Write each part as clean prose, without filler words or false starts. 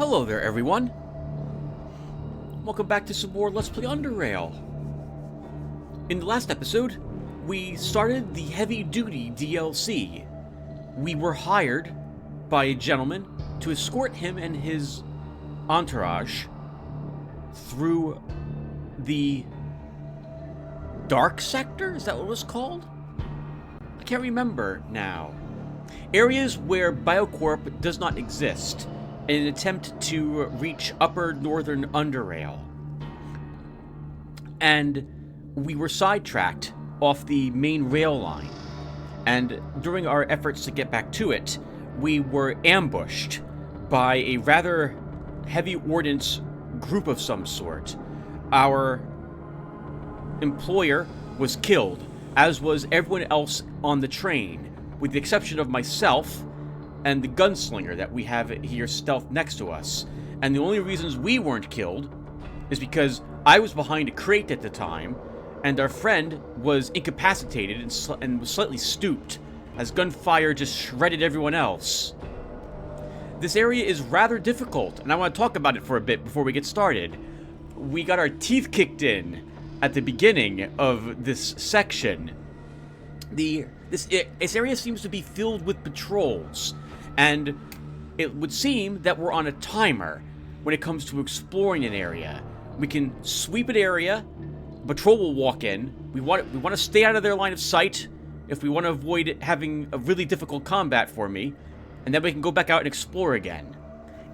Hello there, everyone. Welcome back to some more Let's Play Underrail. In the last episode, we started the heavy-duty DLC. We were hired by a gentleman to escort him and his entourage through the dark sector? Is that what it was called? I can't remember now. Areas where Biocorp does not exist, in an attempt to reach upper northern Underrail. And we were sidetracked off the main rail line. And during our efforts to get back to it, we were ambushed by a rather heavy ordnance group of some sort. Our employer was killed, as was everyone else on the train, with the exception of myself and the gunslinger that we have here stealth next to us. And the only reasons we weren't killed is because I was behind a crate at the time, and our friend was incapacitated and was slightly stooped, as gunfire just shredded everyone else. This area is rather difficult, and I want to talk about it for a bit before we get started. We got our teeth kicked in at the beginning of this section. This area seems to be filled with patrols, and it would seem that we're on a timer when it comes to exploring an area. We can sweep an area, patrol will walk in, we want to stay out of their line of sight if we want to avoid having a really difficult combat for me, and then we can go back out and explore again.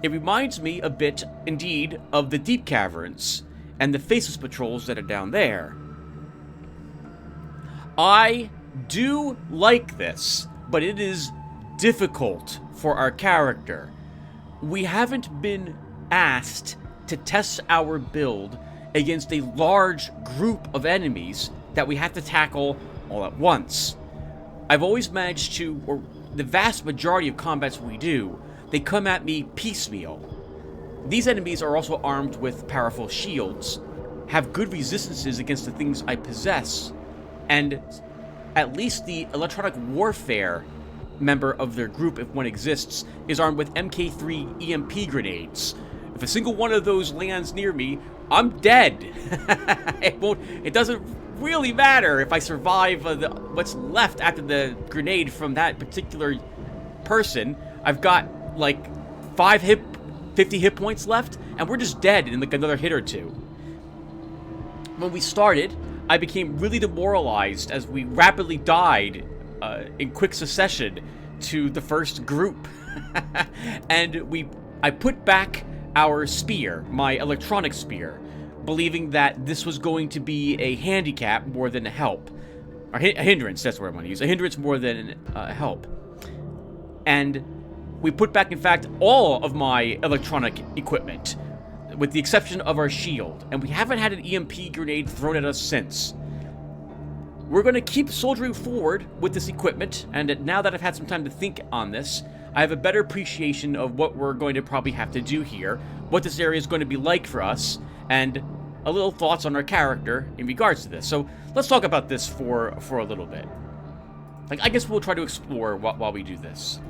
It reminds me a bit, indeed, of the deep caverns and the faceless patrols that are down there. I do like this, but it is difficult for our character. We haven't been asked to test our build against a large group of enemies that we have to tackle all at once. I've always managed to, or the vast majority of combats we do, they come at me piecemeal. These enemies are also armed with powerful shields, have good resistances against the things I possess, and at least the electronic warfare member of their group, if one exists, is armed with MK3 EMP grenades. If a single one of those lands near me, I'm dead. It doesn't really matter if I survive what's left after the grenade from that particular person. I've got like 50 hit points left, and we're just dead in like another hit or two. When we started, I became really demoralized as we rapidly died in quick succession to the first group. And I put back our spear, my electronic spear, believing that this was going to be a handicap more than a help. Or a hindrance, that's what I want to use. A hindrance more than a help. And we put back, in fact, all of my electronic equipment, with the exception of our shield. And we haven't had an EMP grenade thrown at us since. We're going to keep soldiering forward with this equipment, and now that I've had some time to think on this, I have a better appreciation of what we're going to probably have to do here, what this area is going to be like for us, and a little thoughts on our character in regards to this. So let's talk about this for a little bit. I guess we'll try to explore while we do this.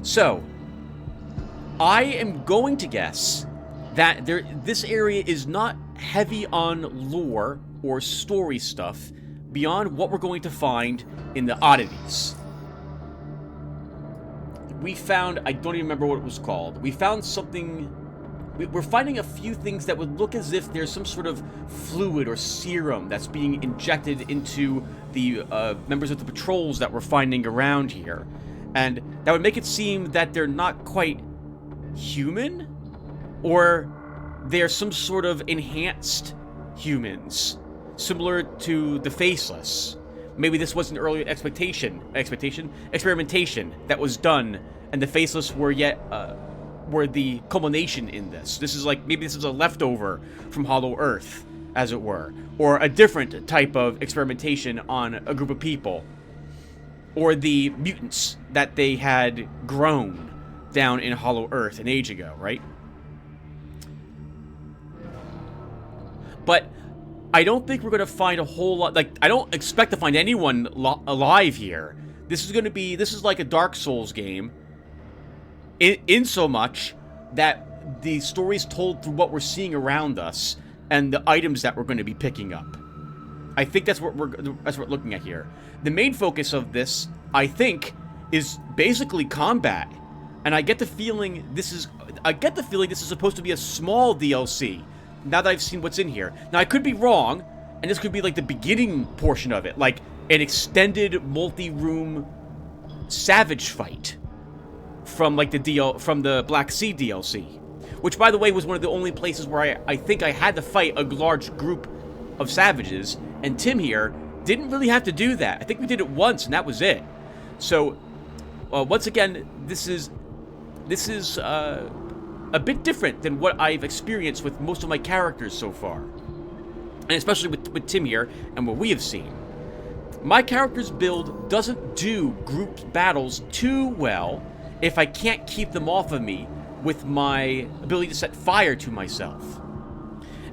So, I am going to guess that this area is not heavy on lore or story stuff beyond what we're going to find in the oddities. We found, I don't even remember what it was called. We found something, we're finding a few things that would look as if there's some sort of fluid or serum that's being injected into the members of the patrols that we're finding around here. And that would make it seem that they're not quite human, or they're some sort of enhanced humans, similar to the Faceless. Maybe this was an earlier experimentation that was done, and the Faceless were the culmination in this. Maybe this is a leftover from Hollow Earth, as it were, or a different type of experimentation on a group of people, or the mutants that they had grown down in Hollow Earth an age ago, right? But I don't think we're going to find a whole lot. I don't expect to find anyone alive here. This is like a Dark Souls game. In so much, that the story's told through what we're seeing around us and the items that we're going to be picking up. I think that's what we're looking at here. The main focus of this, I think, is basically combat. And I get the feeling this is supposed to be a small DLC, now that I've seen what's in here. Now, I could be wrong, and this could be like the beginning portion of it, like an extended multi-room savage fight from like from the Black Sea DLC, which, by the way, was one of the only places where I think I had to fight a large group of savages, and Tim here didn't really have to do that. I think we did it once, and that was it. So, once again, this is a bit different than what I've experienced with most of my characters so far. And especially with Tim here, and what we have seen. My character's build doesn't do grouped battles too well if I can't keep them off of me with my ability to set fire to myself.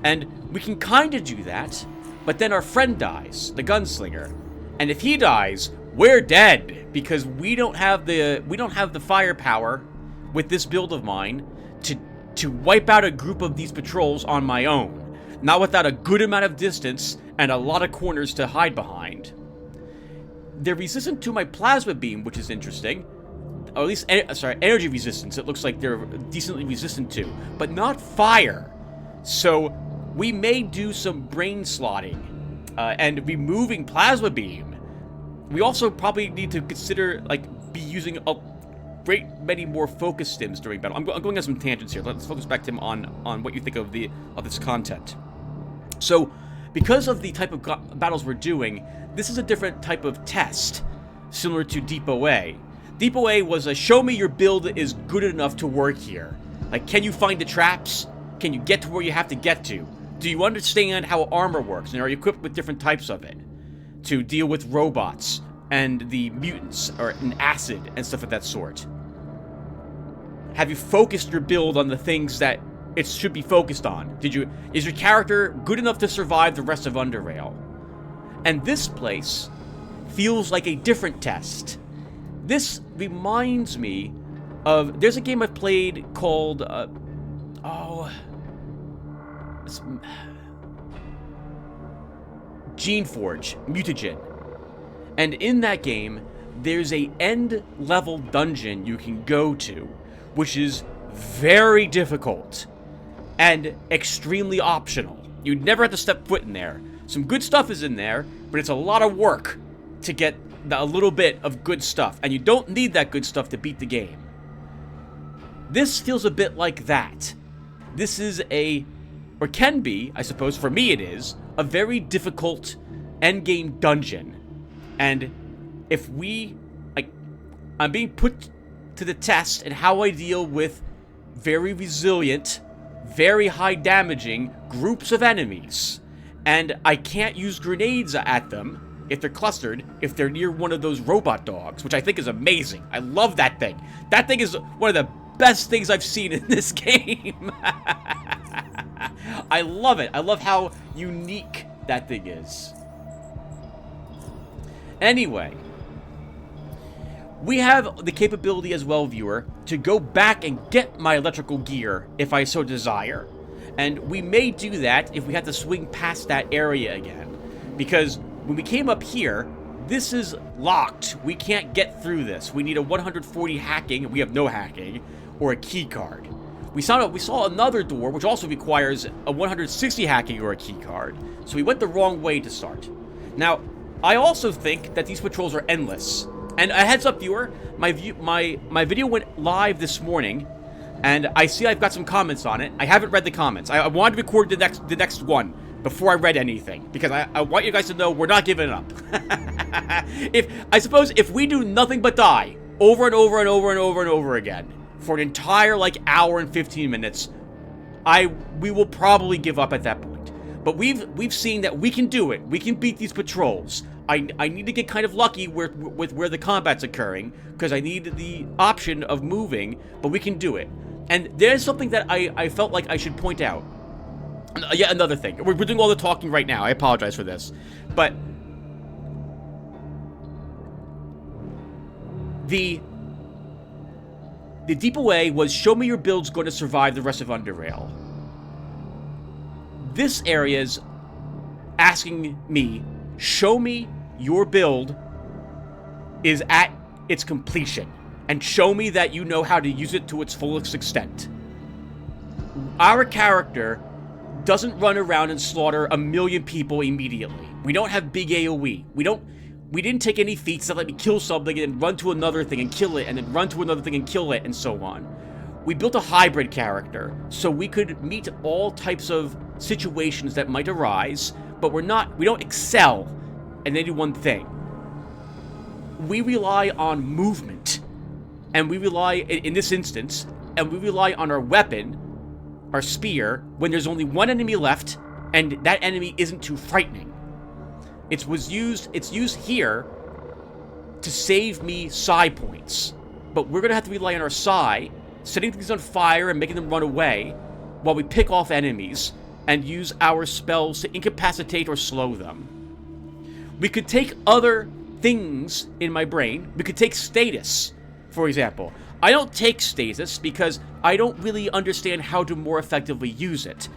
And we can kind of do that, but then our friend dies, the gunslinger. And if he dies, we're dead, because we don't have the firepower with this build of mine to wipe out a group of these patrols on my own, not without a good amount of distance and a lot of corners to hide behind. They're resistant to my plasma beam, which is interesting, or at least energy resistance. It looks like they're decently resistant to, but not fire. So we may do some brain slotting and removing plasma beam. We also probably need to consider be using a great many more focus stims during battle. I'm going on some tangents here. Let's focus back, Tim, on what you think of this content. So, because of the type of battles we're doing, this is a different type of test, similar to Deep OA. Deep OA was a show me your build is good enough to work here. Like, can you find the traps? Can you get to where you have to get to? Do you understand how armor works? And are you equipped with different types of it to deal with robots and the mutants or an acid and stuff of that sort? Have you focused your build on the things that it should be focused on? Is your character good enough to survive the rest of Underrail? And this place feels like a different test. This reminds me of, there's a game I've played called Geneforge, Mutagen. And in that game, there's a end level dungeon you can go to, which is very difficult and extremely optional. You'd never have to step foot in there. Some good stuff is in there, but it's a lot of work to get a little bit of good stuff, and you don't need that good stuff to beat the game. This feels a bit like that. This is or can be, I suppose, for me it is, a very difficult endgame dungeon. And if I'm being put to the test in how I deal with very resilient, very high damaging groups of enemies. And I can't use grenades at them if they're clustered, if they're near one of those robot dogs, which I think is amazing. I love that thing. That thing is one of the best things I've seen in this game. I love it. I love how unique that thing is. Anyway, we have the capability as well, viewer, to go back and get my electrical gear if I so desire. And we may do that if we have to swing past that area again. Because when we came up here, this is locked. We can't get through this. We need a 140 hacking, we have no hacking, or a key card. We saw another door, which also requires a 160 hacking or a key card. So we went the wrong way to start. Now, I also think that these patrols are endless. And a heads up, viewer, my video went live this morning, and I see I've got some comments on it. I haven't read the comments. I wanted to record the next one before I read anything, because I want you guys to know we're not giving up. I suppose if we do nothing but die over and over and over and over and over again for an entire hour and 15 minutes, we will probably give up at that point. But we've seen that we can do it. We can beat these patrols. I need to get kind of lucky with where the combat's occurring, because I need the option of moving, but we can do it. And there's something that I felt like I should point out. Yet another thing. We're doing all the talking right now. I apologize for this. But The deep away was show me your build's going to survive the rest of Underrail. This area's asking me, show me your build is at its completion, and show me that you know how to use it to its fullest extent. Our character doesn't run around and slaughter a million people immediately. We don't have big AoE. We didn't take any feats that let me kill something and then run to another thing and kill it, and then run to another thing and kill it, and so on. We built a hybrid character, so we could meet all types of situations that might arise, but we don't excel in any one thing. We rely on movement, and we rely, in this instance, and we rely on our weapon, our spear, when there's only one enemy left, and that enemy isn't too frightening. It's used here to save me psi points, but we're gonna have to rely on our psi, setting things on fire and making them run away, while we pick off enemies, and use our spells to incapacitate or slow them. We could take other things in my brain. We could take status, for example. I don't take status because I don't really understand how to more effectively use it.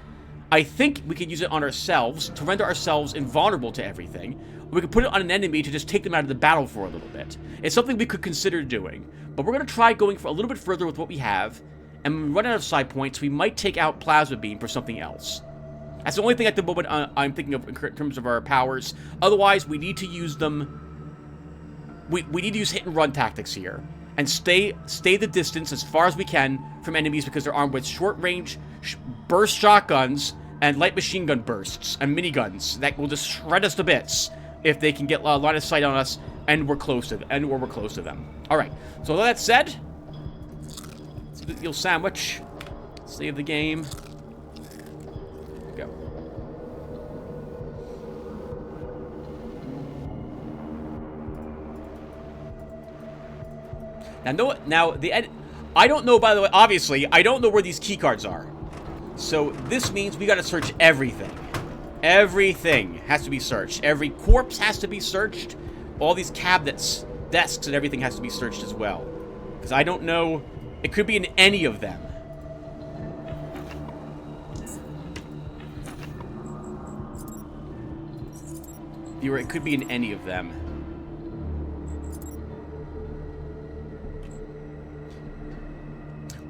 I think we could use it on ourselves to render ourselves invulnerable to everything. Or we could put it on an enemy to just take them out of the battle for a little bit. It's something we could consider doing. But we're going to try going for a little bit further with what we have. And when we run out of side points, we might take out Plasma Beam for something else. That's the only thing at the moment I'm thinking of in terms of our powers. Otherwise, we need to use them. We need to use hit and run tactics here. And stay the distance as far as we can from enemies because they're armed with short-range burst shotguns and light machine gun bursts and miniguns that will just shred us to bits if they can get a line of sight on us and we're close to them. All right. So with that said, let's get the little sandwich. Save the game. Go. I don't know, by the way, obviously, I don't know where these key cards are. So this means we gotta search everything. Everything has to be searched. Every corpse has to be searched. All these cabinets, desks, and everything has to be searched as well. Because I don't know, it could be in any of them. It could be in any of them.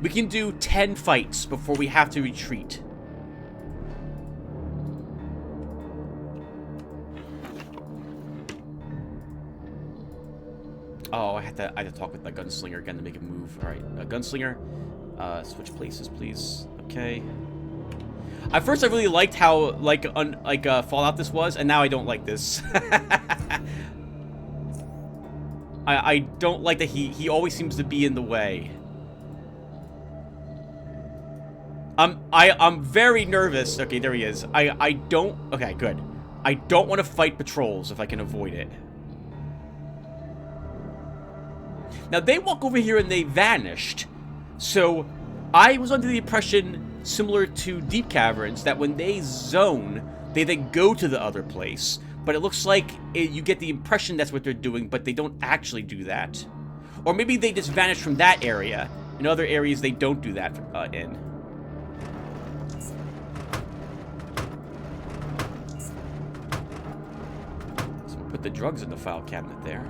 We can do 10 fights before we have to retreat. Oh, I had to talk with my gunslinger again to make it move. All right, gunslinger, switch places, please. Okay. At first, I really liked how Fallout this was, and now I don't like this. I don't like that he always seems to be in the way. I'm very nervous. Okay, there he is. I don't... Okay, good. I don't want to fight patrols if I can avoid it. Now, they walk over here and they vanished. So, I was under the impression, similar to Deep Caverns, that when they zone, they then go to the other place. But it looks like you get the impression that's what they're doing, but they don't actually do that. Or maybe they just vanish from that area. In other areas, they don't do that in. Put the drugs in the file cabinet there.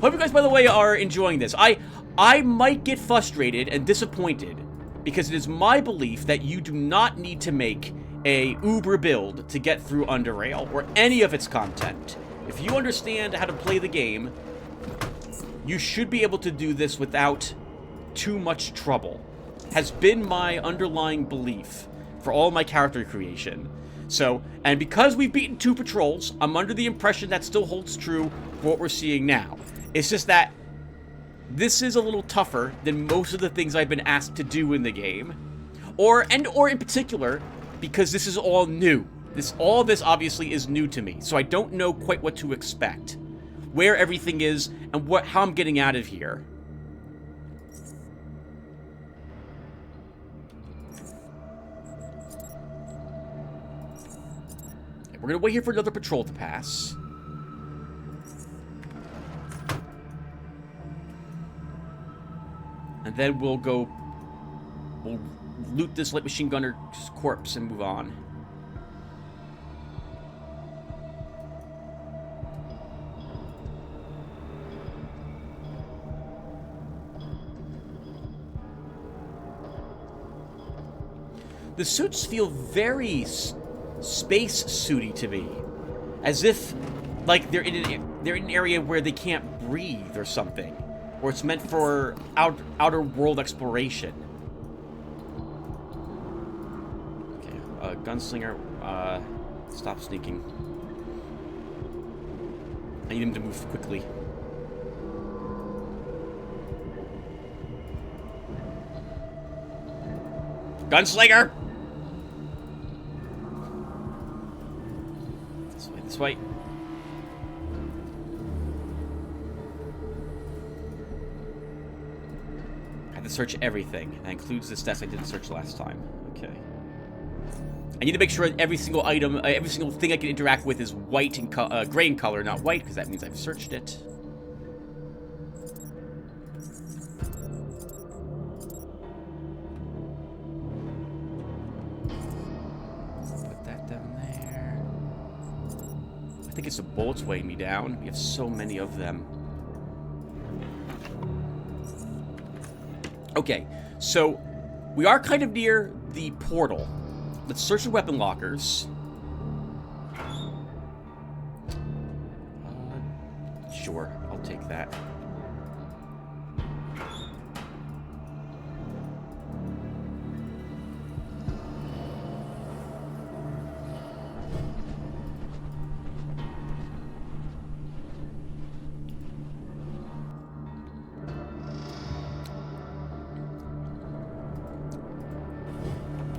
Hope you guys, by the way, are enjoying this. I might get frustrated and disappointed because it is my belief that you do not need to make a uber build to get through Underrail or any of its content. If you understand how to play the game, you should be able to do this without too much trouble. Has been my underlying belief for all my character creation. So, and because we've beaten 2 patrols, I'm under the impression that still holds true for what we're seeing now. It's just that this is a little tougher than most of the things I've been asked to do in the game. Or in particular, because this is all new. All this obviously is new to me, so I don't know quite what to expect. Where everything is, and how I'm getting out of here. We're gonna wait here for another patrol to pass. And then we'll loot this light machine gunner's corpse and move on. The suits feel very space suity to me, as if like they're in an area where they can't breathe or something, or it's meant for outer world exploration. Okay, gunslinger, stop sneaking. I need him to move quickly. Gunslinger! This way. I have to search everything. That includes this desk I didn't search last time. Okay. I need to make sure that every single item, every single thing I can interact with is white and gray in color, not white, because that means I've searched it. Put that down there. I think it's the bullets weighing me down. We have so many of them. Okay, so we are kind of near the portal. Let's search the weapon lockers. Sure, I'll take that.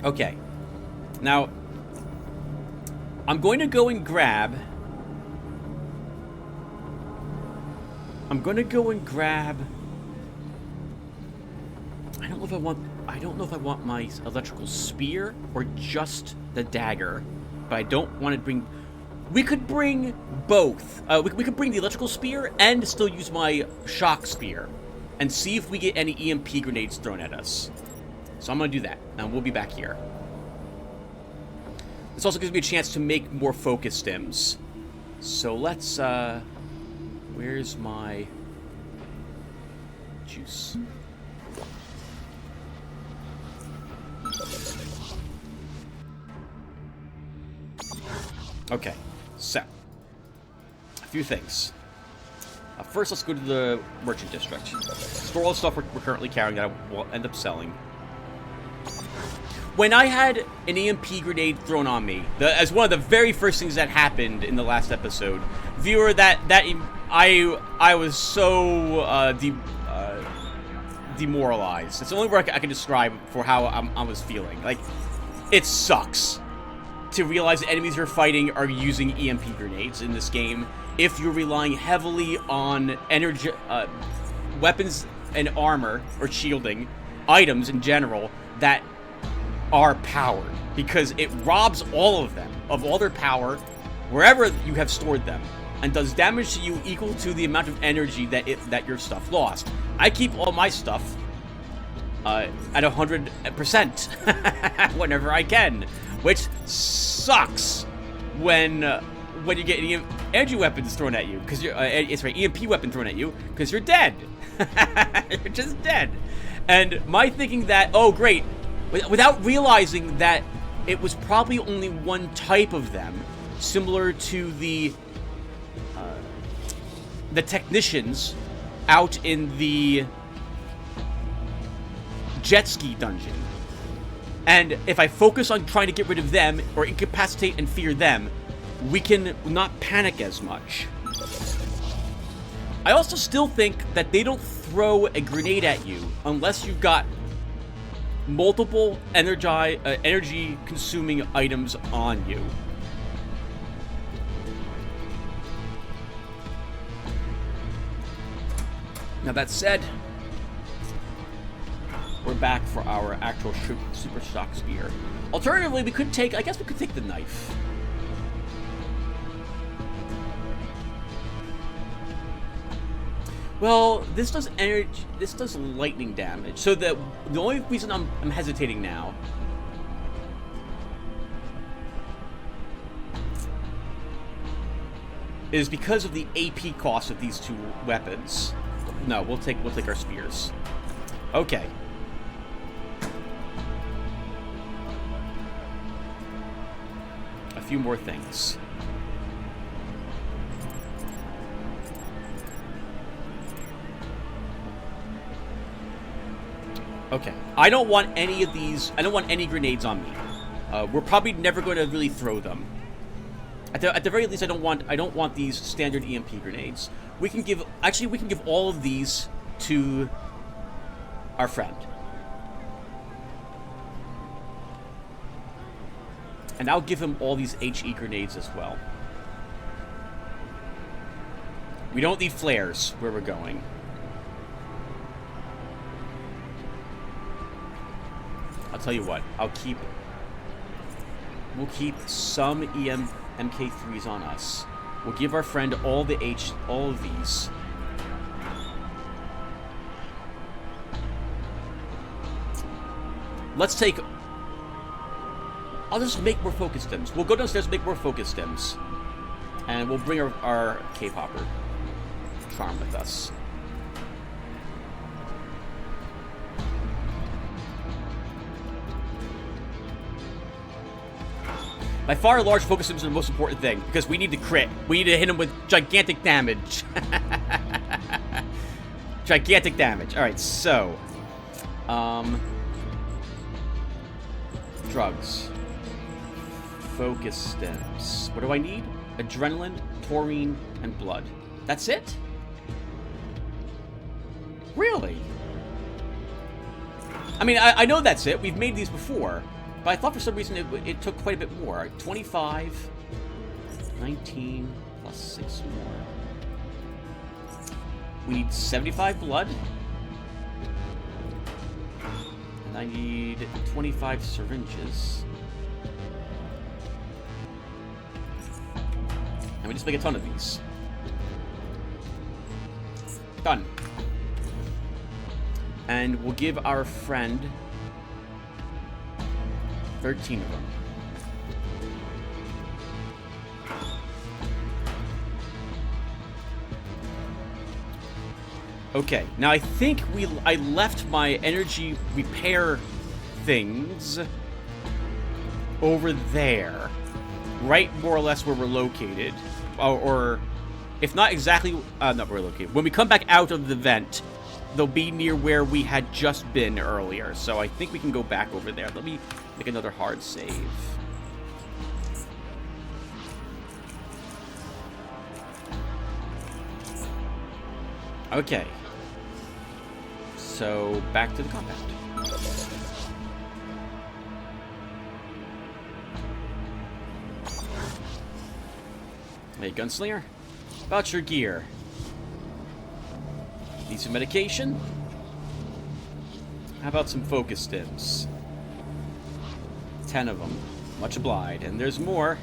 Okay. Now, I'm going to go and grab... I don't know if I want my electrical spear or just the dagger, but I don't want to bring... We could bring both. We could bring the electrical spear and still use my shock spear and see if we get any EMP grenades thrown at us. So I'm going to do that, and we'll be back here. This also gives me a chance to make more focus stims. So let's, where's my juice? Okay, so, a few things. First, let's go to the merchant district. Store all the stuff we're currently carrying that I will end up selling. When I had an EMP grenade thrown on me, as one of the very first things that happened in the last episode, viewer, I was so demoralized. It's the only word I can describe for how I was feeling. Like, it sucks to realize the enemies you're fighting are using EMP grenades in this game if you're relying heavily on energy, weapons and armor, or shielding, items in general, that are powered, because it robs all of them of all their power wherever you have stored them, and does damage to you equal to the amount of energy that your stuff lost. I keep all my stuff at 100% whenever I can, which sucks when you get energy weapons thrown at you, because you're it's right, EMP weapon thrown at you, because you're dead. You're just dead. And my thinking that, oh great, without realizing that it was probably only one type of them, similar to the technicians out in the jet ski dungeon. And if I focus on trying to get rid of them, or incapacitate and fear them, we can not panic as much. I also still think that they don't throw a grenade at you unless you've got multiple energy-consuming items on you. Now that said, we're back for our actual super shock spear. Alternatively, we could take, I guess we could take the knife. Well, this does energy. This does lightning damage. So the only reason I'm hesitating now is because of the AP cost of these two weapons. No, we'll take our spears. Okay. A few more things. Okay. I don't want any of these. I don't want any grenades on me. We're probably never going to really throw them. At the very least, I don't want these standard EMP grenades. We can give all of these to our friend. And I'll give him all these HE grenades as well. We don't need flares where we're going. I'll tell you what, we'll keep some MK3s on us. We'll give our friend all of these. Let's take... I'll just make more focus stims. We'll go downstairs and make more focus stims. And we'll bring our K-Popper charm with us. By far, large focus stims are the most important thing, because we need to crit. We need to hit him with gigantic damage. Gigantic damage. Alright, so... drugs. Focus stims. What do I need? Adrenaline, taurine, and blood. That's it? Really? I mean, I know that's it. We've made these before. But I thought for some reason it took quite a bit more. 25, 19, plus 6 more. We need 75 blood. And I need 25 syringes. And we just make a ton of these. Done. And we'll give our friend 13 of them. Okay, now I think I left my energy repair things over there. Right more or less where we're located. Or if not exactly, not where we're located. When we come back out of the vent, they'll be near where we had just been earlier. So I think we can go back over there. Let me make another hard save. Okay. So, back to the compound. Hey, Gunslinger. About your gear. Need some medication? How about some focus stims? 10 of them. Much obliged. And there's more.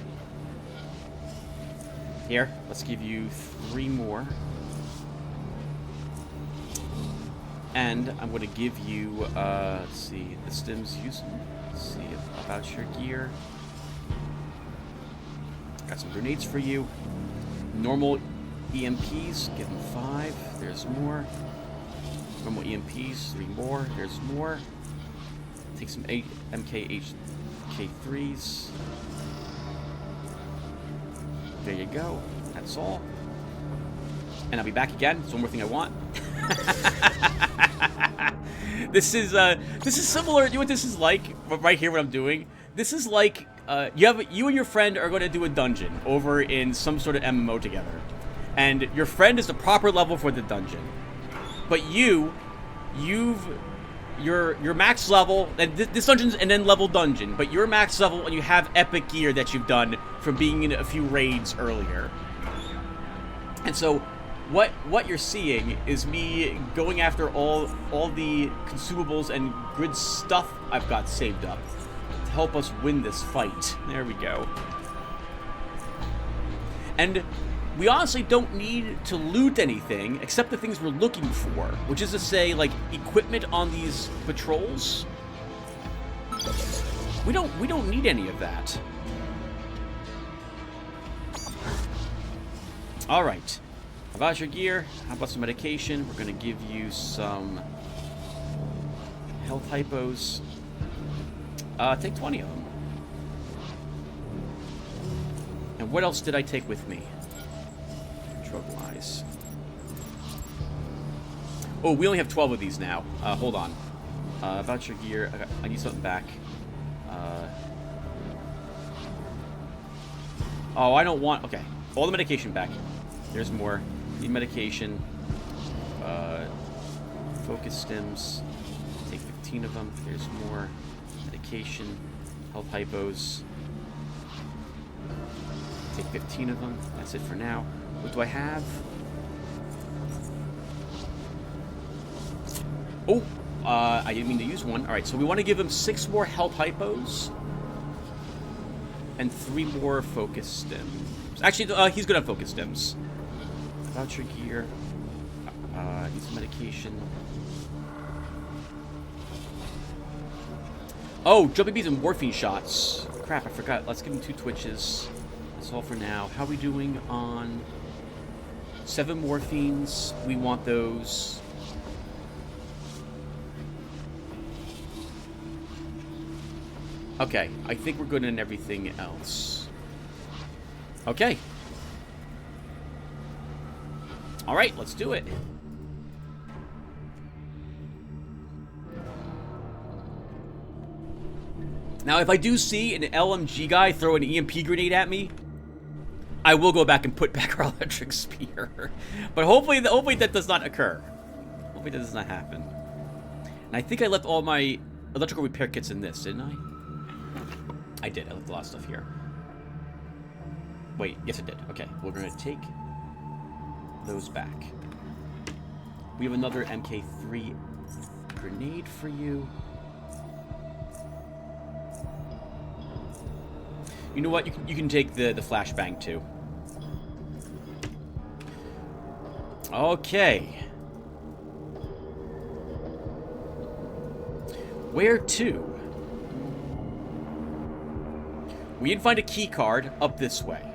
Here, let's give you 3 more. And I'm going to give you, let's see, the stims used. Let's see about your gear. Got some grenades for you. Normal EMPs, give them 5. There's more. Normal EMPs, 3 more. There's more. Take some MK3s. There you go. That's all. And I'll be back again. There's one more thing I want. This is similar. You know what this is like? Right here, what I'm doing. This is like you and your friend are going to do a dungeon over in some sort of MMO together, and your friend is the proper level for the dungeon, but your max level, and this dungeon's an end level dungeon, but you're max level and you have epic gear that you've done from being in a few raids earlier, and so. What you're seeing is me going after all the consumables and grid stuff I've got saved up to help us win this fight. There we go. And we honestly don't need to loot anything except the things we're looking for, which is to say, like, equipment on these patrols. We don't need any of that. All right. How about your gear? How about some medication? We're gonna give you some health hypos. Take 20 of them. And what else did I take with me? Drug-wise. Oh, we only have 12 of these now. Hold on. About your gear. I need something back. Oh, I don't want... Okay. All the medication back. There's more. Need medication. Focus stims. Take 15 of them. There's more. Medication. Health hypos. Take 15 of them. That's it for now. What do I have? Oh! I didn't mean to use one. Alright, so we want to give him 6 more health hypos. And 3 more focus stims. Actually, he's good on focus stims. Voucher gear. Need some medication. Oh, jumping beats and morphine shots. Crap, I forgot. Let's give him 2 twitches. That's all for now. How are we doing on 7 morphines? We want those. Okay, I think we're good in everything else. Okay. Alright, let's do it. Now, if I do see an LMG guy throw an EMP grenade at me, I will go back and put back our electric spear. But hopefully that does not occur. Hopefully that does not happen. And I think I left all my electrical repair kits in this, didn't I? I did. I left a lot of stuff here. Wait, yes I did. Okay, we're going to take those back. We have another MK3 grenade for you. You know what? You can take the flashbang too. Okay. Where to? We didn't find a key card up this way.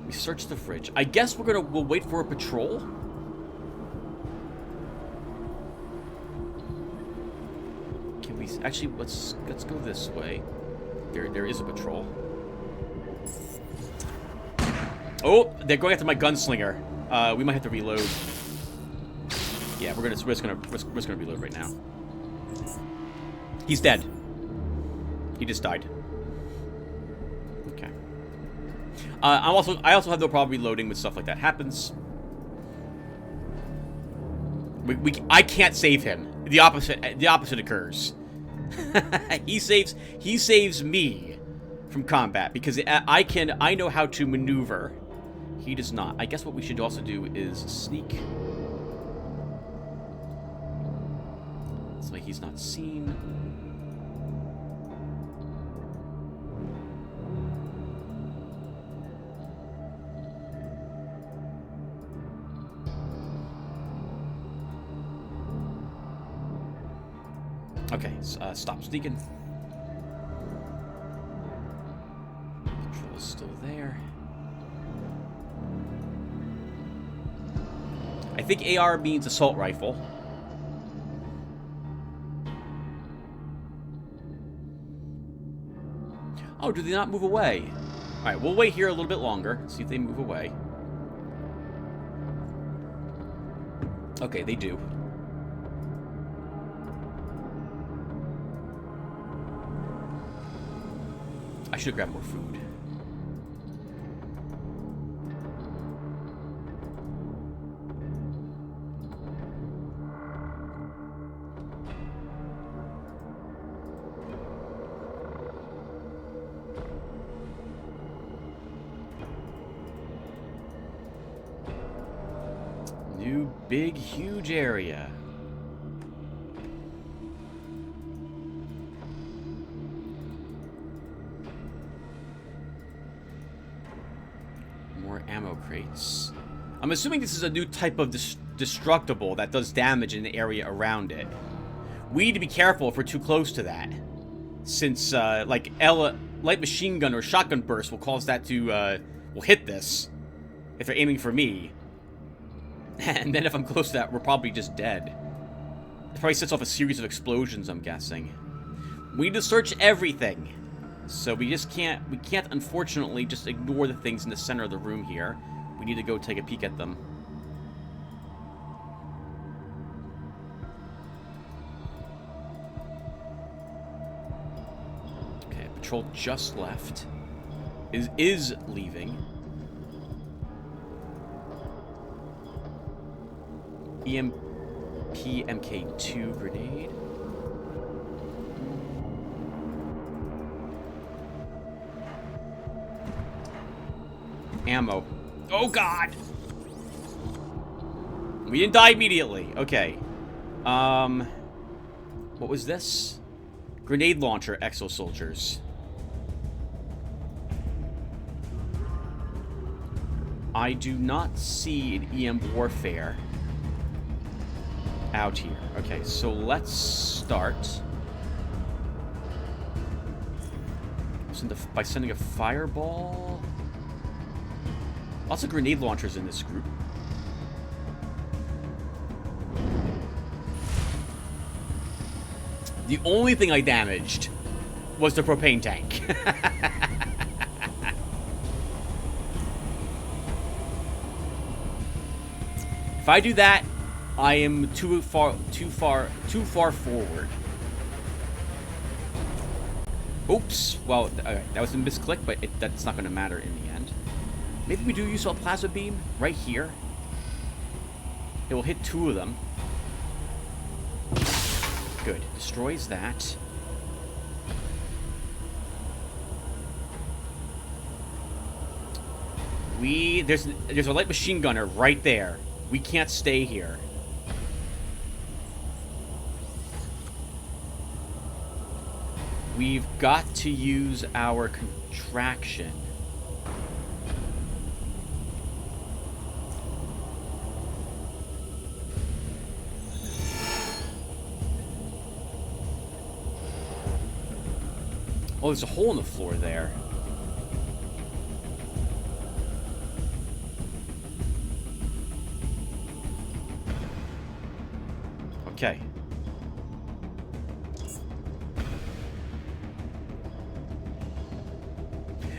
We searched the fridge. I guess we'll wait for a patrol. Can we actually let's go this way. There is a patrol. Oh, they're going after my gunslinger. We might have to reload. Yeah, we're just gonna reload right now. He's dead. He just died. Okay. I also have no problem reloading when stuff like that happens. I can't save him. The opposite occurs. he saves me from combat because I know how to maneuver. He does not. I guess what we should also do is sneak. So he's not seen. Okay, stop sneaking. Control is still there. I think AR means assault rifle. Oh, do they not move away? Alright, we'll wait here a little bit longer, see if they move away. Okay, they do. I should grab more food. New big huge area. ammo crates. I'm assuming this is a new type of destructible that does damage in the area around it. We need to be careful if we're too close to that. Since, like, light machine gun or shotgun burst will cause that to, will hit this. If they're aiming for me. And then if I'm close to that, we're probably just dead. It probably sets off a series of explosions, I'm guessing. We need to search everything. So we can't unfortunately just ignore the things in the center of the room here. We need to go take a peek at them. Okay, patrol just left. Is leaving. EMP MK2 grenade. Ammo. Oh god! We didn't die immediately. Okay. What was this? Grenade launcher exo soldiers. I do not see an EM warfare out here. Okay, so let's start by sending a fireball. Lots of grenade launchers in this group. The only thing I damaged was the propane tank. If I do that, I am too far forward. Oops. Well, that was a misclick, but that's not going to matter in the end. Maybe we do use a plasma beam right here. It will hit 2 of them. Good. Destroys that. There's a light machine gunner right there. We can't stay here. We've got to use our contraction. Oh, there's a hole in the floor there. Okay.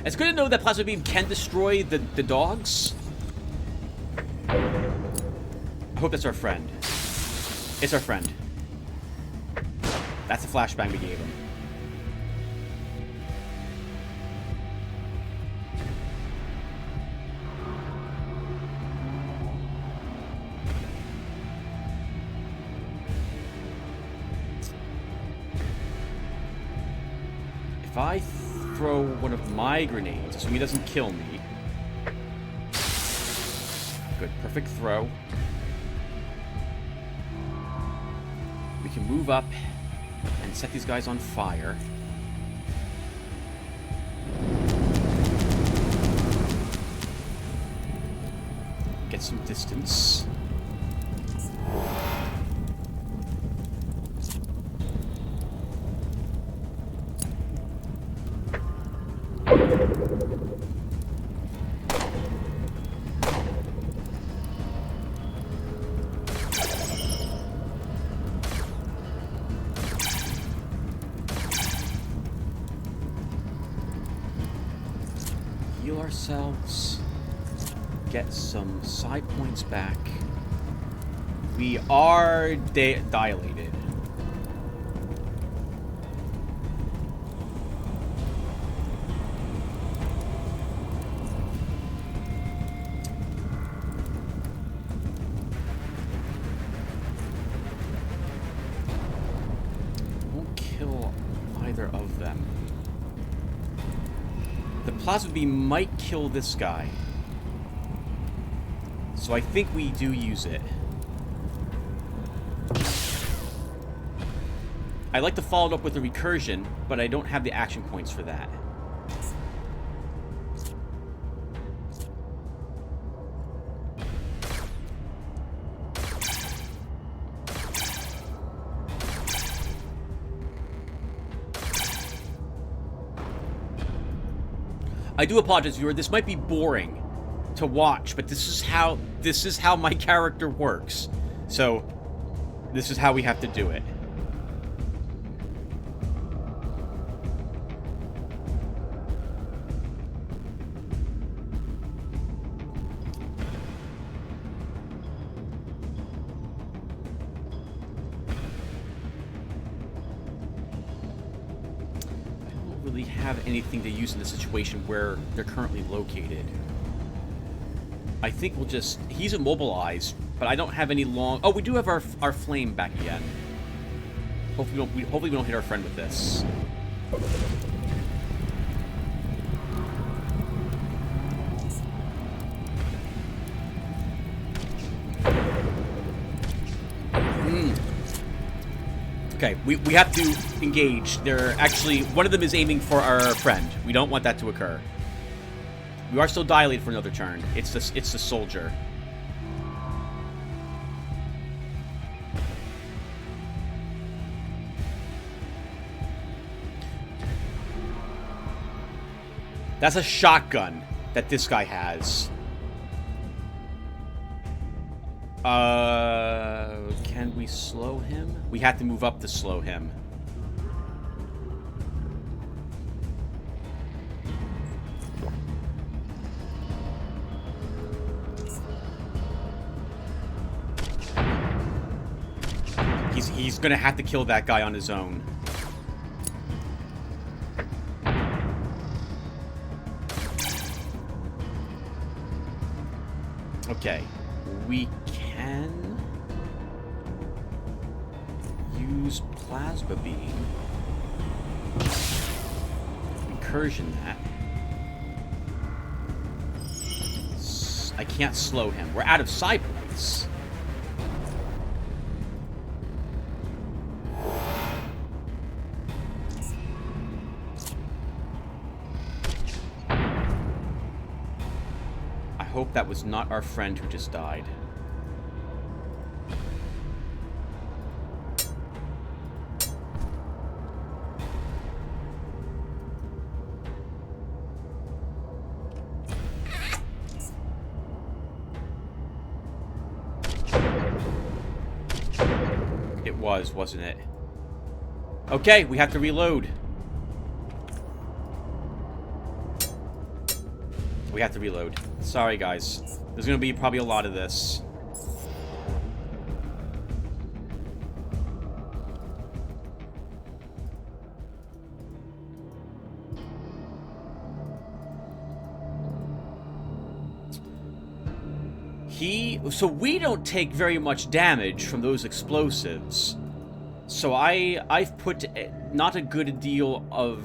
It's good to know that plasma beam can destroy the dogs. I hope that's our friend. It's our friend. That's the flashbang we gave him. If I throw one of my grenades so he doesn't kill me. Good, perfect throw. We can move up and set these guys on fire. Get some distance. Heal ourselves. Get some side points back. We are dilated. Won't kill either of them. The plasma beam might kill this guy. So I think we do use it. I'd like to follow it up with a recursion, but I don't have the action points for that. I do apologize, viewer. This might be boring to watch, but this is how my character works. So, this is how we have to do it. Have anything to use in the situation where they're currently located. I think we'll just... He's immobilized, but I don't have any long... Oh, we do have our flame back again. Hopefully we don't hit our friend with this. Okay, we have to engage. They're actually... One of them is aiming for our friend. We don't want that to occur. We are still dilated for another turn. It's the soldier. That's a shotgun that this guy has. Can we slow him? We have to move up to slow him. He's gonna have to kill that guy on his own. Okay. We can use plasma beam. Incursion that. I can't slow him. We're out of psi points. I hope that was not our friend who just died. It was, wasn't it? Okay, we have to reload. We have to reload. Sorry, guys. There's gonna be probably a lot of this. So we don't take very much damage from those explosives. So I've put not a good deal of...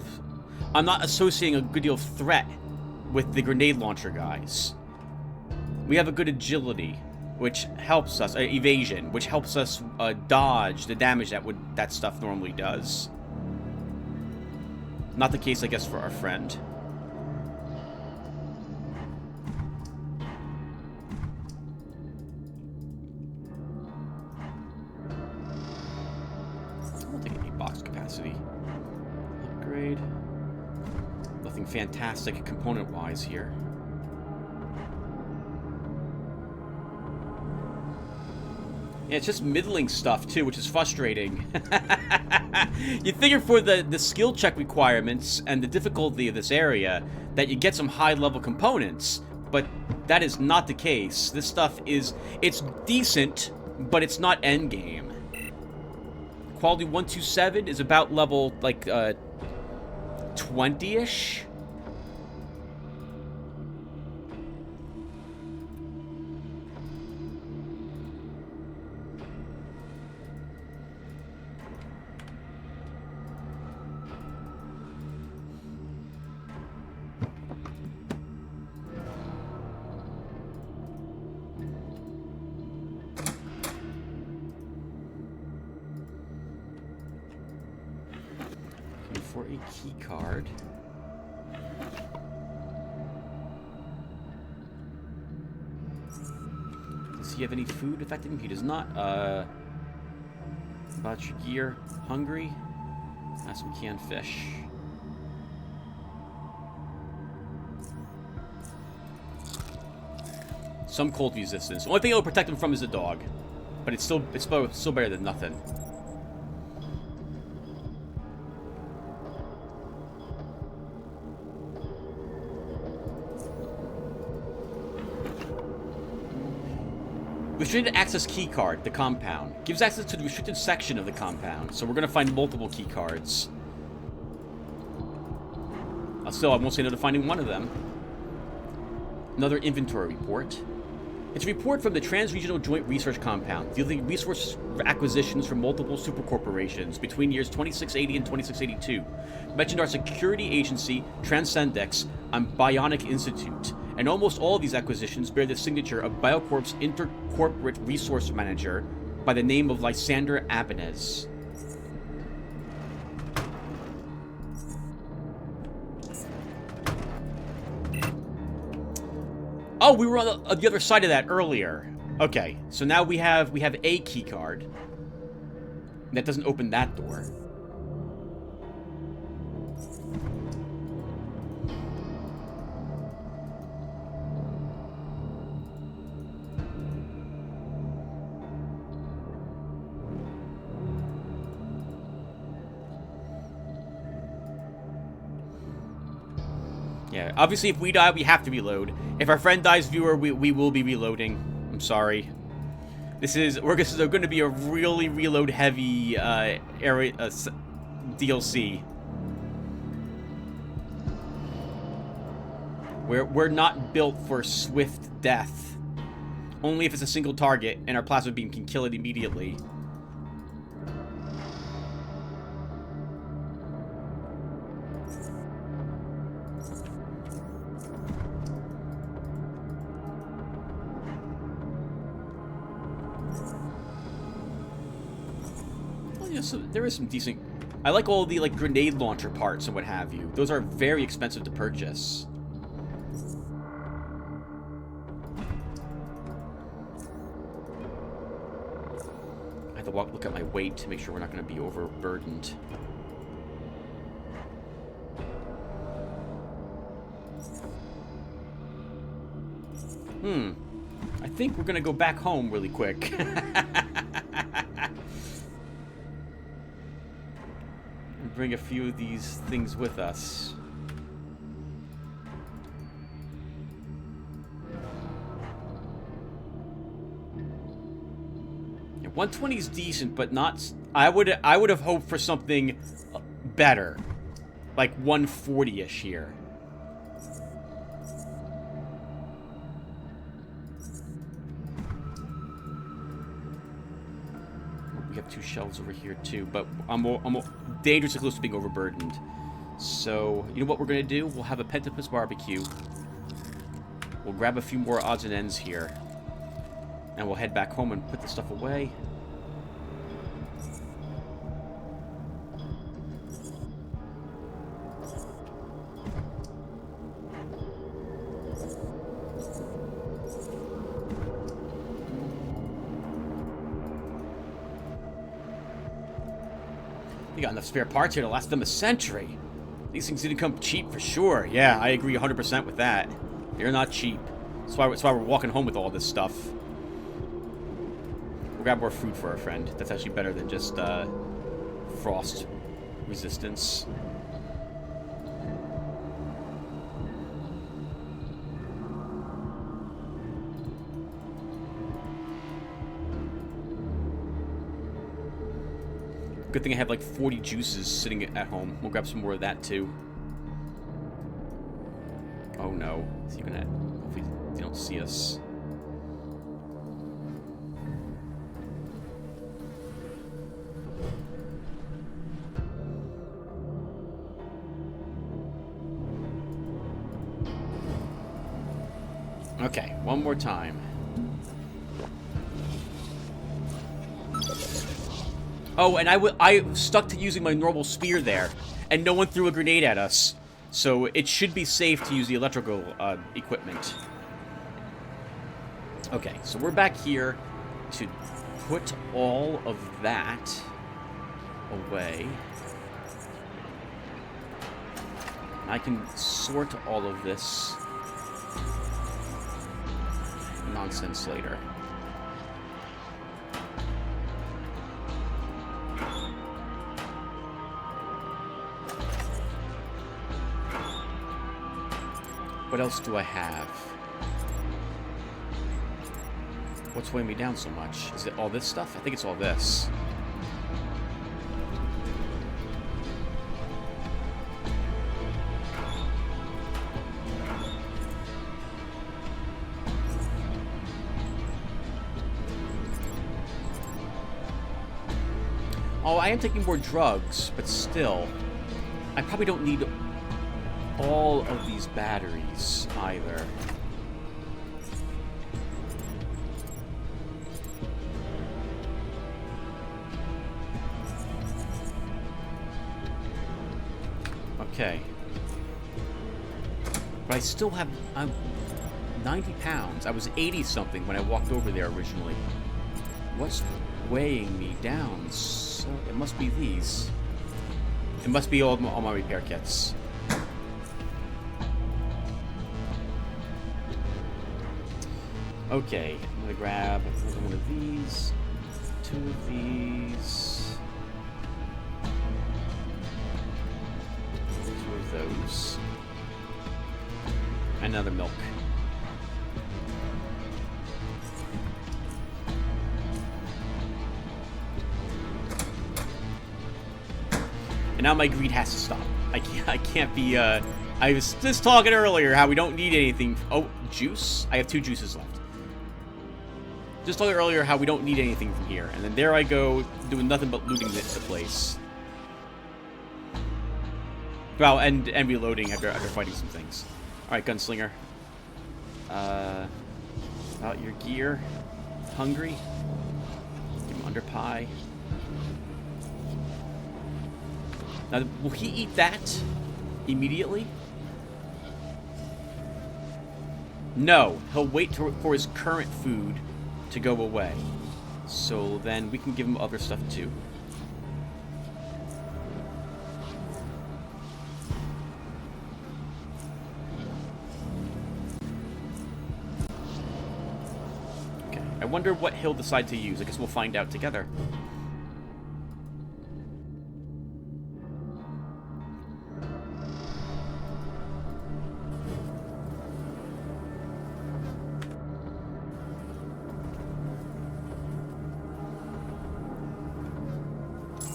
I'm not associating a good deal of threat with the grenade launcher guys. We have a good agility, which helps us, evasion, which helps us dodge the damage that stuff normally does. Not the case, I guess, for our friend. I'll take any box capacity. Upgrade. Nothing fantastic component-wise here. Yeah, it's just middling stuff, too, which is frustrating. You figure for the skill check requirements and the difficulty of this area that you get some high-level components, but that is not the case. This stuff is... It's decent, but it's not endgame. Quality 127 is about level, like, 20-ish? For a key card. Does he have any food affecting him? He does not. About your gear. Hungry? Have some canned fish. Some cold resistance. The only thing it'll protect him from is the dog. But it's still better than nothing. Restricted access key card, the compound. Gives access to the restricted section of the compound. So we're going to find multiple key cards. Still, I won't say no to finding one of them. Another inventory report. It's a report from the Trans-Regional Joint Research Compound, dealing resource acquisitions from multiple supercorporations between years 2680 and 2682. Mentioned our security agency, Transcendex, and Bionic Institute. And almost all of these acquisitions bear the signature of Biocorp's Intercorporate Resource Manager by the name of Lysander Abanez. Oh, we were on the other side of that earlier. Okay, so now we have a key card. That doesn't open that door. Yeah, obviously if we die, we have to reload. If our friend dies, viewer, we will be reloading. I'm sorry. This is going to be a really reload heavy area DLC. We're not built for swift death. Only if it's a single target and our plasma beam can kill it immediately. So there is some decent... I like all the, like, grenade launcher parts and what have you. Those are very expensive to purchase. I have to look at my weight to make sure we're not going to be overburdened. I think we're going to go back home really quick. Bring a few of these things with us. Yeah, 120 is decent, but not. I would have hoped for something better, like 140-ish here. We have 2 shelves over here too, but I'm dangerously close to being overburdened. So, you know what we're going to do? We'll have a Pentapus barbecue. We'll grab a few more odds and ends here. And we'll head back home and put the stuff away. You got enough spare parts here to last them a century. These things didn't come cheap for sure. Yeah, I agree 100% with that. They're not cheap. That's why we're walking home with all this stuff. We'll grab more food for our friend. That's actually better than just frost resistance. Good thing I have like 40 juices sitting at home. We'll grab some more of that too. Oh no. Is he gonna... Hopefully they don't see us. Okay, one more time. Oh, and I stuck to using my normal spear there, and no one threw a grenade at us. So it should be safe to use the electrical equipment. Okay, so we're back here to put all of that away. I can sort all of this nonsense later. What else do I have? What's weighing me down so much? Is it all this stuff? I think it's all this. Oh, I am taking more drugs, but still. I probably don't need all of these batteries either. Okay. But I still have... I'm 90 pounds. I was 80-something when I walked over there originally. What's weighing me down? So it must be these. It must be all my repair kits. Okay, I'm gonna grab another one of these, 2 of these, 2 of those, and another milk. And now my greed has to stop. I can't be, I was just talking earlier how we don't need anything. Oh, juice? I have 2 juices left. Just talking earlier how we don't need anything from here. And then there I go, doing nothing but looting the place. Well, and reloading after fighting some things. Alright, gunslinger. About your gear. Hungry. Give him under pie. Now, will he eat that immediately? No, he'll wait for his current food to go away. So then we can give him other stuff too. Okay, I wonder what he'll decide to use. I guess we'll find out together.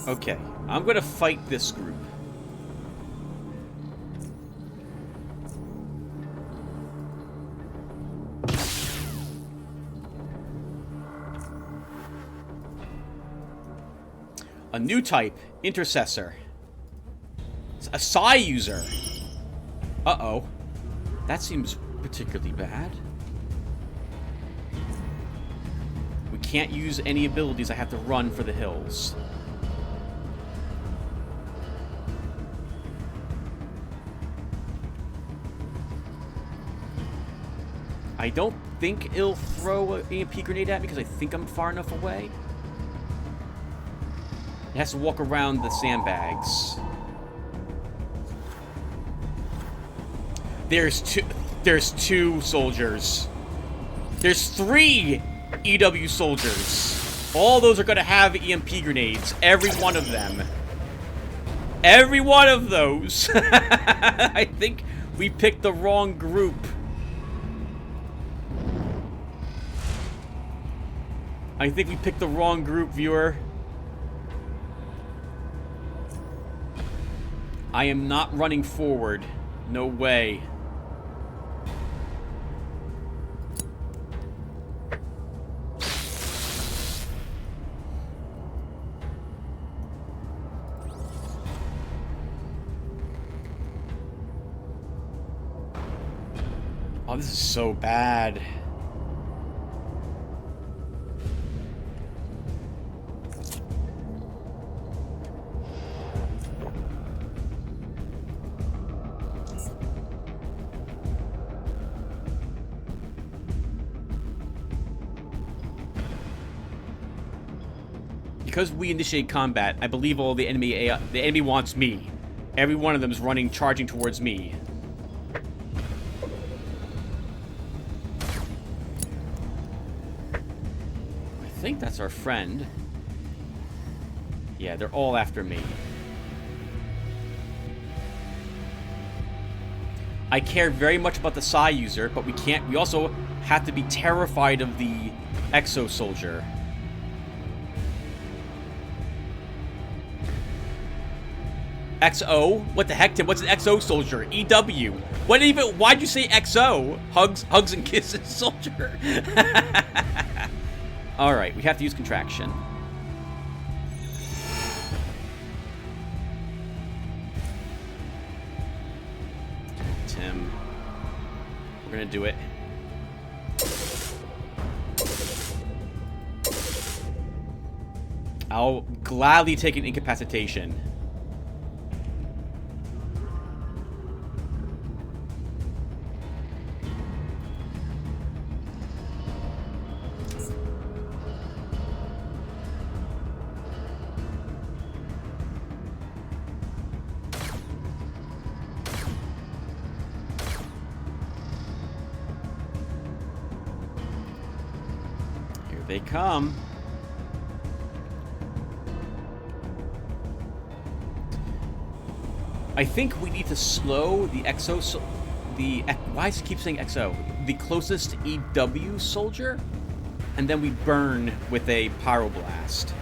Okay, I'm gonna fight this group. A new type, intercessor. A psi user. Uh-oh. That seems particularly bad. We can't use any abilities. I have to run for the hills. I don't think it'll throw an EMP grenade at me because I think I'm far enough away. It has to walk around the sandbags. There's two soldiers. There's 3 EW soldiers. All those are going to have EMP grenades. Every one of them. Every one of those. I think we picked the wrong group. I think we picked the wrong group, viewer. I am not running forward. No way. Oh, this is so bad. Because we initiate combat, I believe all the enemy wants me. Every one of them is running, charging towards me. think that's our friend. Yeah, they're all after me. I care very much about the Psi user, but we also have to be terrified of the Exo Soldier. XO? What the heck, Tim? What's an XO Soldier? EW. Why'd you say XO? Hugs and kisses soldier. Alright, we have to use contraction. Tim. We're gonna do it. I'll gladly take an incapacitation. They come. I think we need to slow the Exo... Why does it keep saying XO? The closest EW soldier? And then we burn with a pyroblast.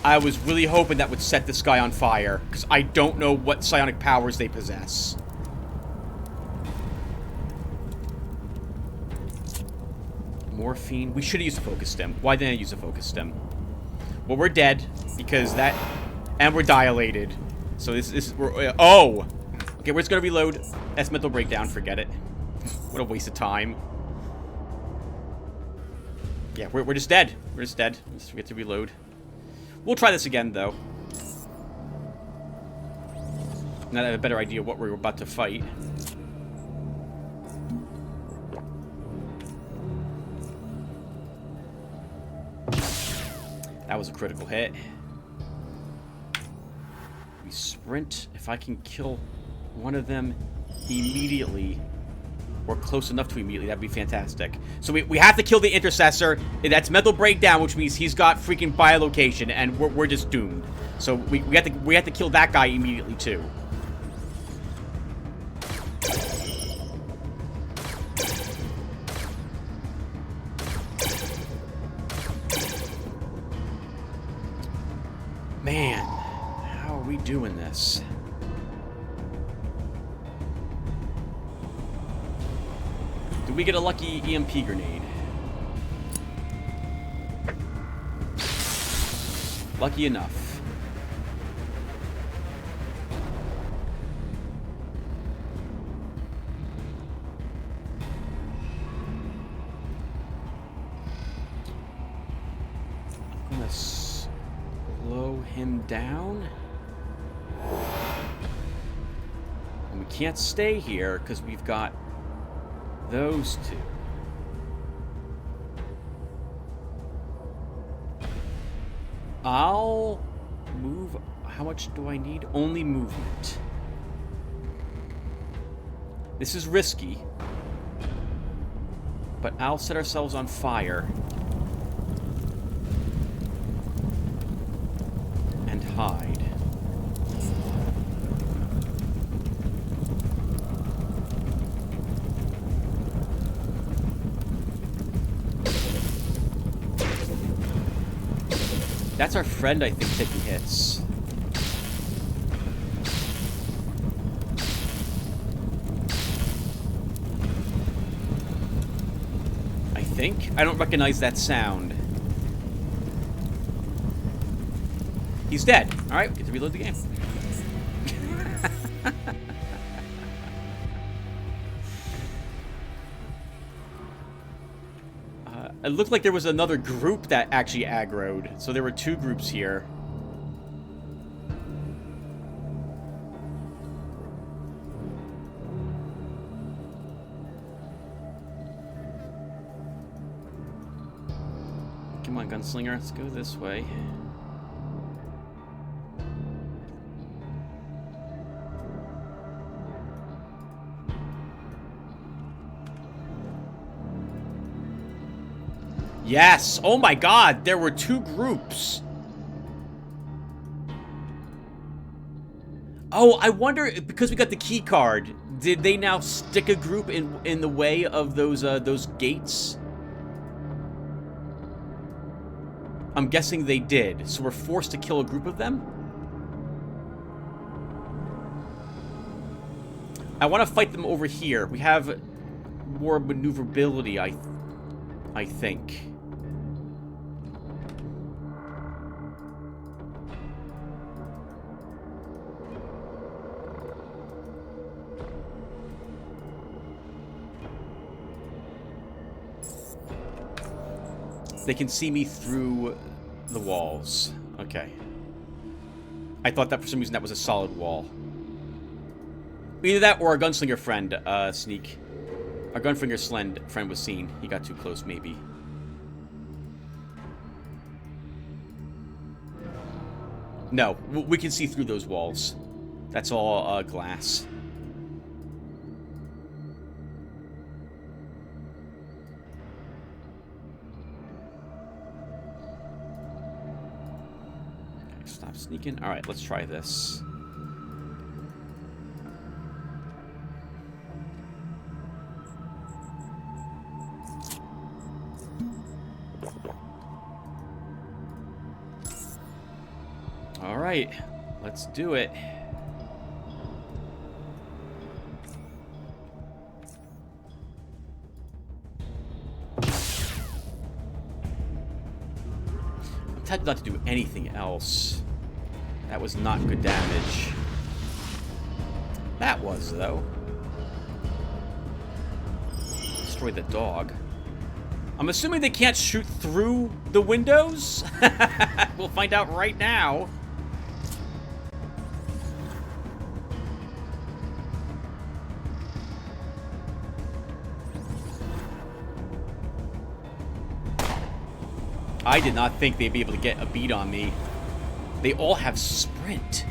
I was really hoping that would set this guy on fire, because I don't know what psionic powers they possess. Morphine. We should have used a focus stem. Why didn't I use a focus stem? Well, we're dead, because that... And we're dilated. So this is... Oh! Okay, we're just gonna reload. That's mental breakdown. Forget it. What a waste of time. Yeah, we're just dead. We're just dead. Just forget to reload. We'll try this again, though. Now that I have a better idea what we're about to fight. That was a critical hit. We sprint. If I can kill one of them immediately, or close enough to immediately, that'd be fantastic. So we have to kill the intercessor. That's mental breakdown, which means he's got freaking biolocation, and we're just doomed. So we have to kill that guy immediately too. Man, how are we doing this? Did we get a lucky EMP grenade? Lucky enough. I'm gonna slow him down. And we can't stay here because we've got those two. I'll move. How much do I need? Only movement. This is risky, but I'll set ourselves on fire and hide. That's our friend, I think, taking hits. I think? I don't recognize that sound. He's dead. Alright, get to reload the game. It looked like there was another group that actually aggroed. So there were two groups here. Come on, gunslinger. Let's go this way. Yes! Oh my god, there were 2 groups. Oh, I wonder, because we got the key card, did they now stick a group in the way of those gates? I'm guessing they did, so we're forced to kill a group of them? I want to fight them over here. We have more maneuverability, I think. They can see me through the walls. Okay. I thought that for some reason that was a solid wall. Either that or our gunslinger friend, Sneak. Our gunslinger friend was seen. He got too close, maybe. No, we can see through those walls. That's all glass. Okay, stop sneaking. All right, let's try this. All right, let's do it. I'm tempted not to do anything else. That was not good damage. That was, though. Destroy the dog. I'm assuming they can't shoot through the windows? We'll find out right now. I did not think they'd be able to get a beat on me. They all have sprint.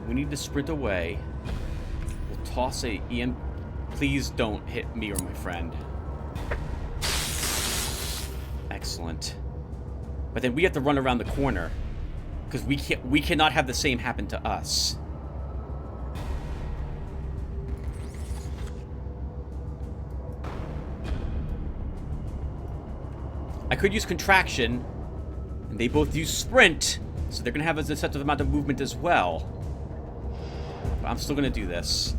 We need to sprint away. We'll toss a EM. Please don't hit me or my friend. Excellent. But then we have to run around the corner because we cannot have the same happen to us. I could use contraction, and they both use sprint, so they're gonna have a set amount of movement as well. But I'm still gonna do this.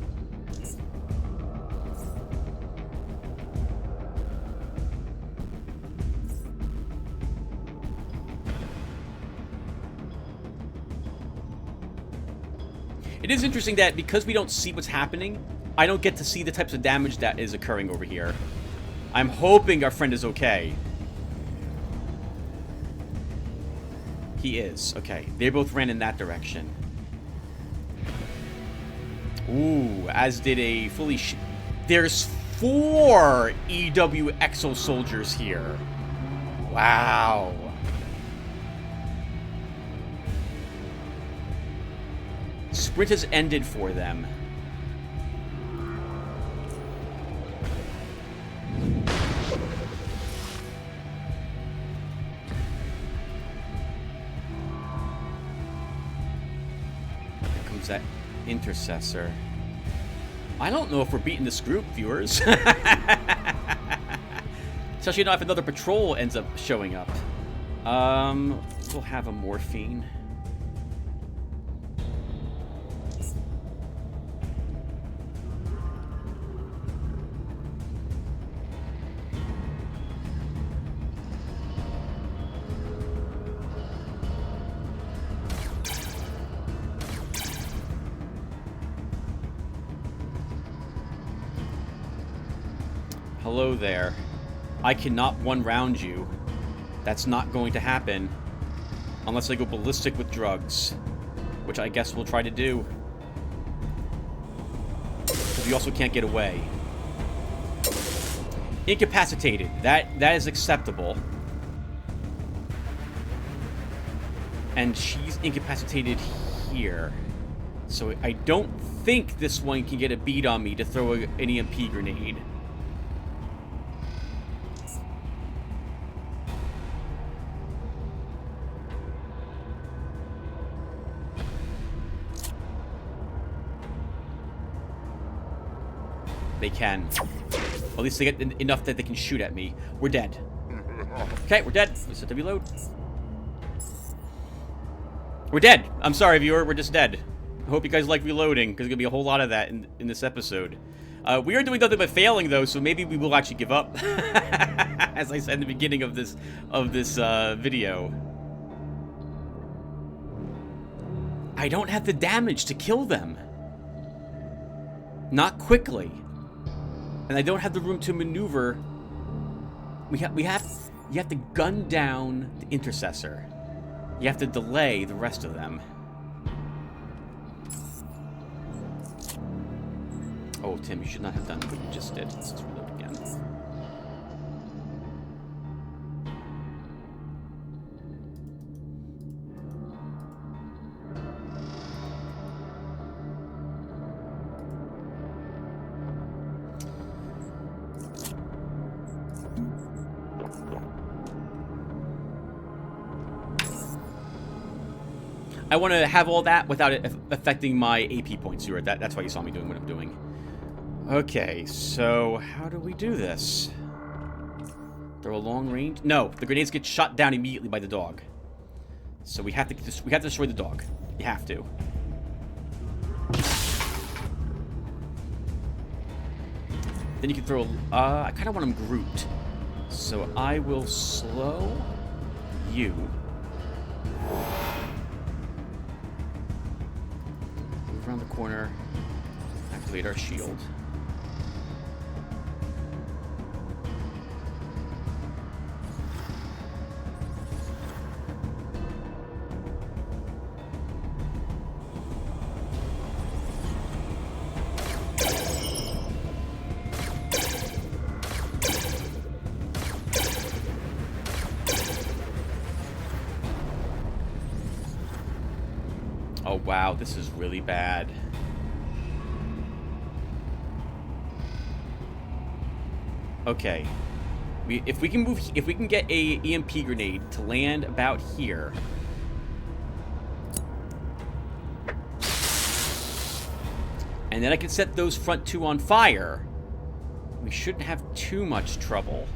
It is interesting that because we don't see what's happening, I don't get to see the types of damage that is occurring over here. I'm hoping our friend is okay. He is. Okay. They both ran in that direction. Ooh, as did a fully... There's 4 EW Exo soldiers here. Wow. Sprint has ended for them. Here comes that intercessor. I don't know if we're beating this group, viewers. Especially not if another patrol ends up showing up. We'll have a morphine. Hello there. I cannot one-round you. That's not going to happen. Unless I go ballistic with drugs. Which I guess we'll try to do. But we also can't get away. Incapacitated. That is acceptable. And she's incapacitated here. So I don't think this one can get a beat on me to throw an EMP grenade. They can. At least they get enough that they can shoot at me. We're dead. Okay, we're dead. We set to reload. We're dead. I'm sorry, viewer. We're just dead. I hope you guys like reloading, because there's going to be a whole lot of that in this episode. We are doing nothing but failing, though, so maybe we will actually give up. As I said in the beginning of this video. I don't have the damage to kill them. Not quickly. And I don't have the room to maneuver. You have to gun down the intercessor. You have to delay the rest of them. Oh, Tim, you should not have done what you just did. Let's just reload again. I want to have all that without it affecting my AP points, Stuart. That's why you saw me doing what I'm doing. Okay, so how do we do this? Throw a long range? No, the grenades get shot down immediately by the dog. So we have to destroy the dog. You have to. Then you can throw. I kind of want them grouped, so I will slow you. Around the corner, activate our shield. Oh wow, this is really bad. Okay. If we can get a EMP grenade to land about here. And then I can set those front two on fire. We shouldn't have too much trouble.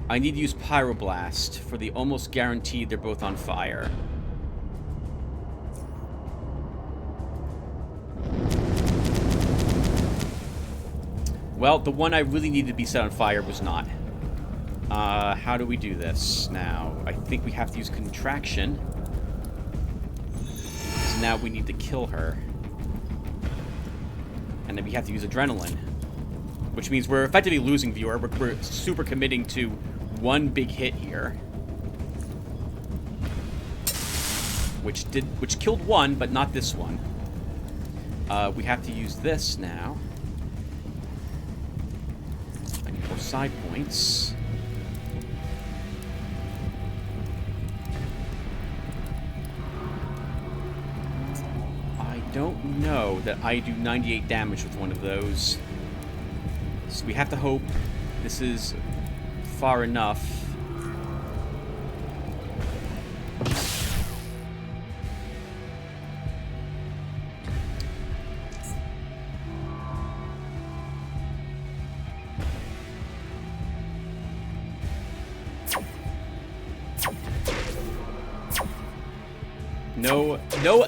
I need to use Pyroblast for the almost guaranteed they're both on fire. Well, the one I really needed to be set on fire was not. How do we do this now? I think we have to use Contraction. So now we need to kill her. And then we have to use Adrenaline. Which means we're effectively losing, viewer. We're super committing to one big hit here. Which killed one, but not this one. We have to use this now. I need more side points. I don't know that I do 98 damage with one of those. So we have to hope this is far enough.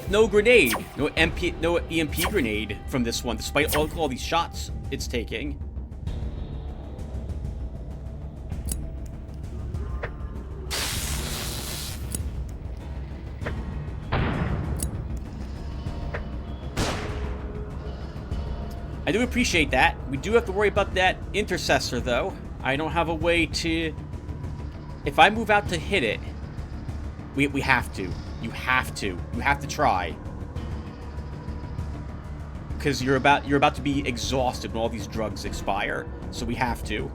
No grenade. No EMP grenade from this one, despite all these shots it's taking. I do appreciate that. We do have to worry about that intercessor, though. I don't have a way to... If I move out to hit it, we have to. You have to. You have to try. because you're about to be exhausted when all these drugs expire. So we have to.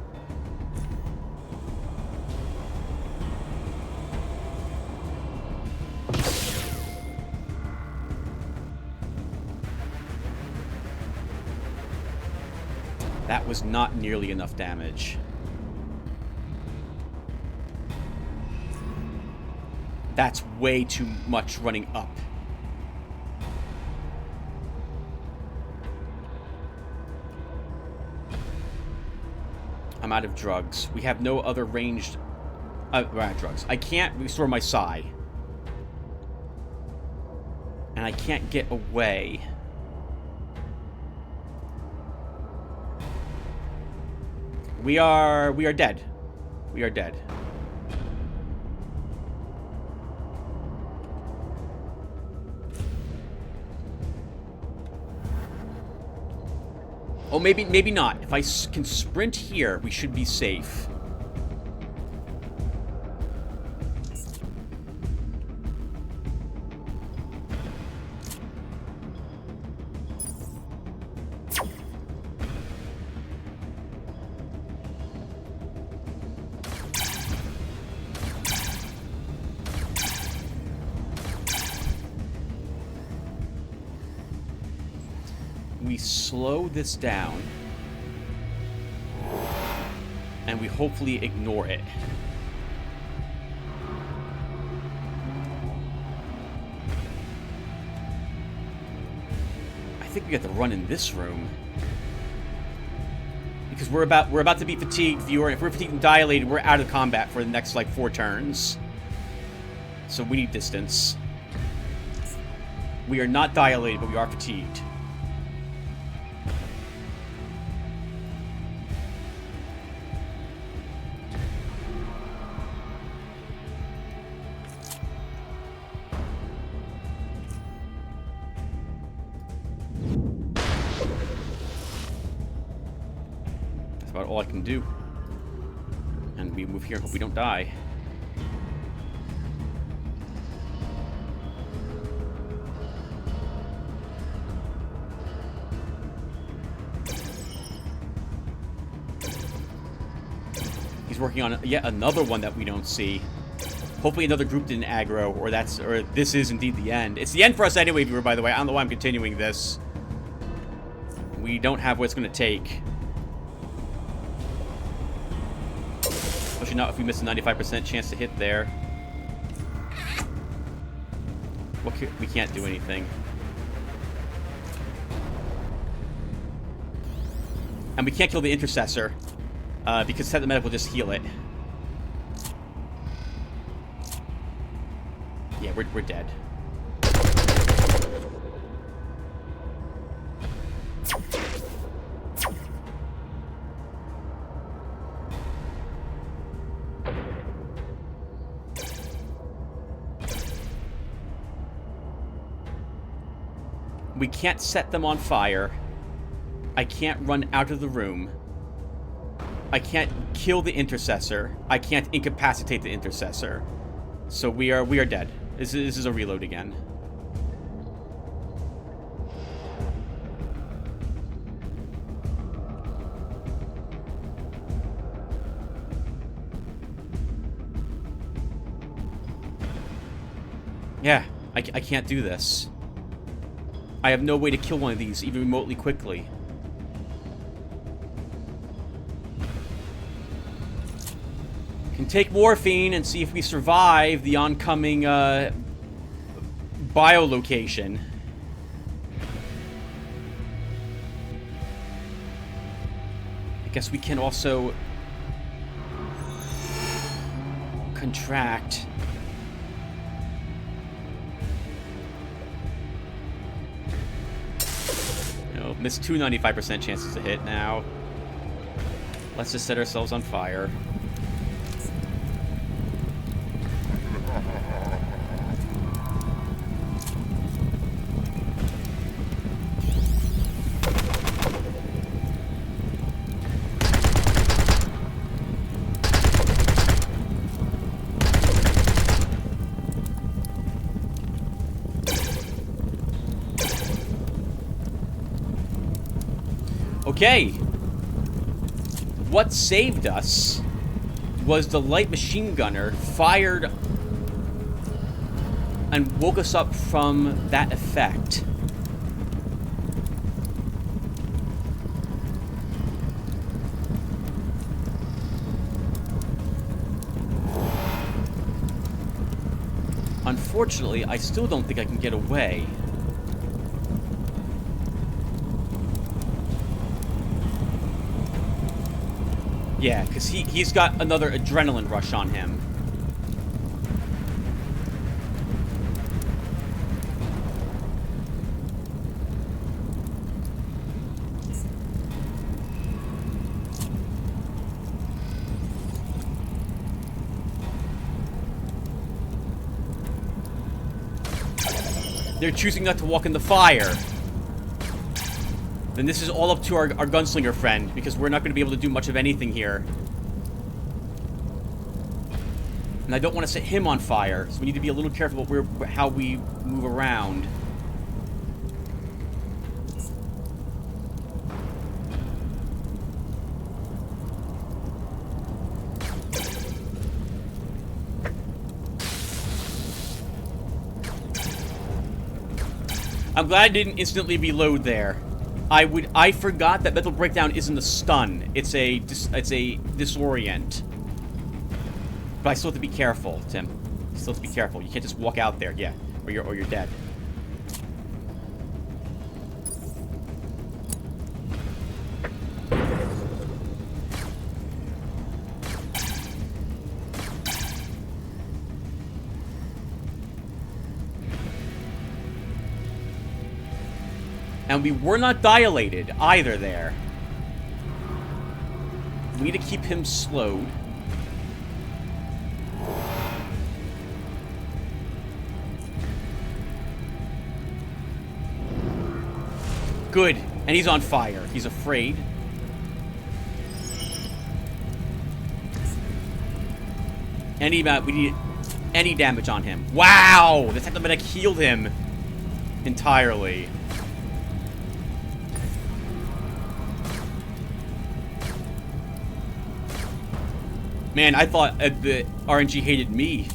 That was not nearly enough damage. That's way too much running up. I'm out of drugs. We have no other ranged... we're out of drugs. I can't restore my psi. And I can't get away. We are dead. We are dead. Oh, maybe not. If I can sprint here, we should be safe. We slow this down, and we hopefully ignore it. I think we got to run in this room because we're about to be fatigued, viewer. If we're fatigued and dilated, we're out of combat for the next like 4 turns. So we need distance. We are not dilated, but we are fatigued. About all I can do. And we move here and hope we don't die. He's working on yet another one that we don't see. Hopefully another group didn't aggro, or this is indeed the end. It's the end for us anyway, viewer, by the way. I don't know why I'm continuing this. We don't have what it's going to take. Especially not if we miss a 95% chance to hit there. We can't do anything. And we can't kill the intercessor, because Set the Medic will just heal it. Yeah, we're dead. We can't set them on fire. I can't run out of the room. I can't kill the intercessor. I can't incapacitate the intercessor. So we are dead. This is a reload again. Yeah, I can't do this. I have no way to kill one of these, even remotely quickly. Can take morphine and see if we survive the oncoming biolocation. I guess we can also contract. Missed 2 95% chances to hit now. Let's just set ourselves on fire. Okay. What saved us was the light machine gunner fired and woke us up from that effect. Unfortunately, I still don't think I can get away. Yeah, because he's got another adrenaline rush on him. They're choosing not to walk in the fire. Then this is all up to our gunslinger friend, because we're not going to be able to do much of anything here. And I don't want to set him on fire, so we need to be a little careful about how we move around. I'm glad I didn't instantly reload there. I forgot that mental breakdown isn't a stun. It's a disorient. But I still have to be careful, Tim. You still have to be careful. You can't just walk out there, yeah, or you're dead. And we were not dilated either there. We need to keep him slowed. Good. And he's on fire. He's afraid. We need any damage on him. Wow! The Technomedic healed him entirely. Man, I thought the RNG hated me.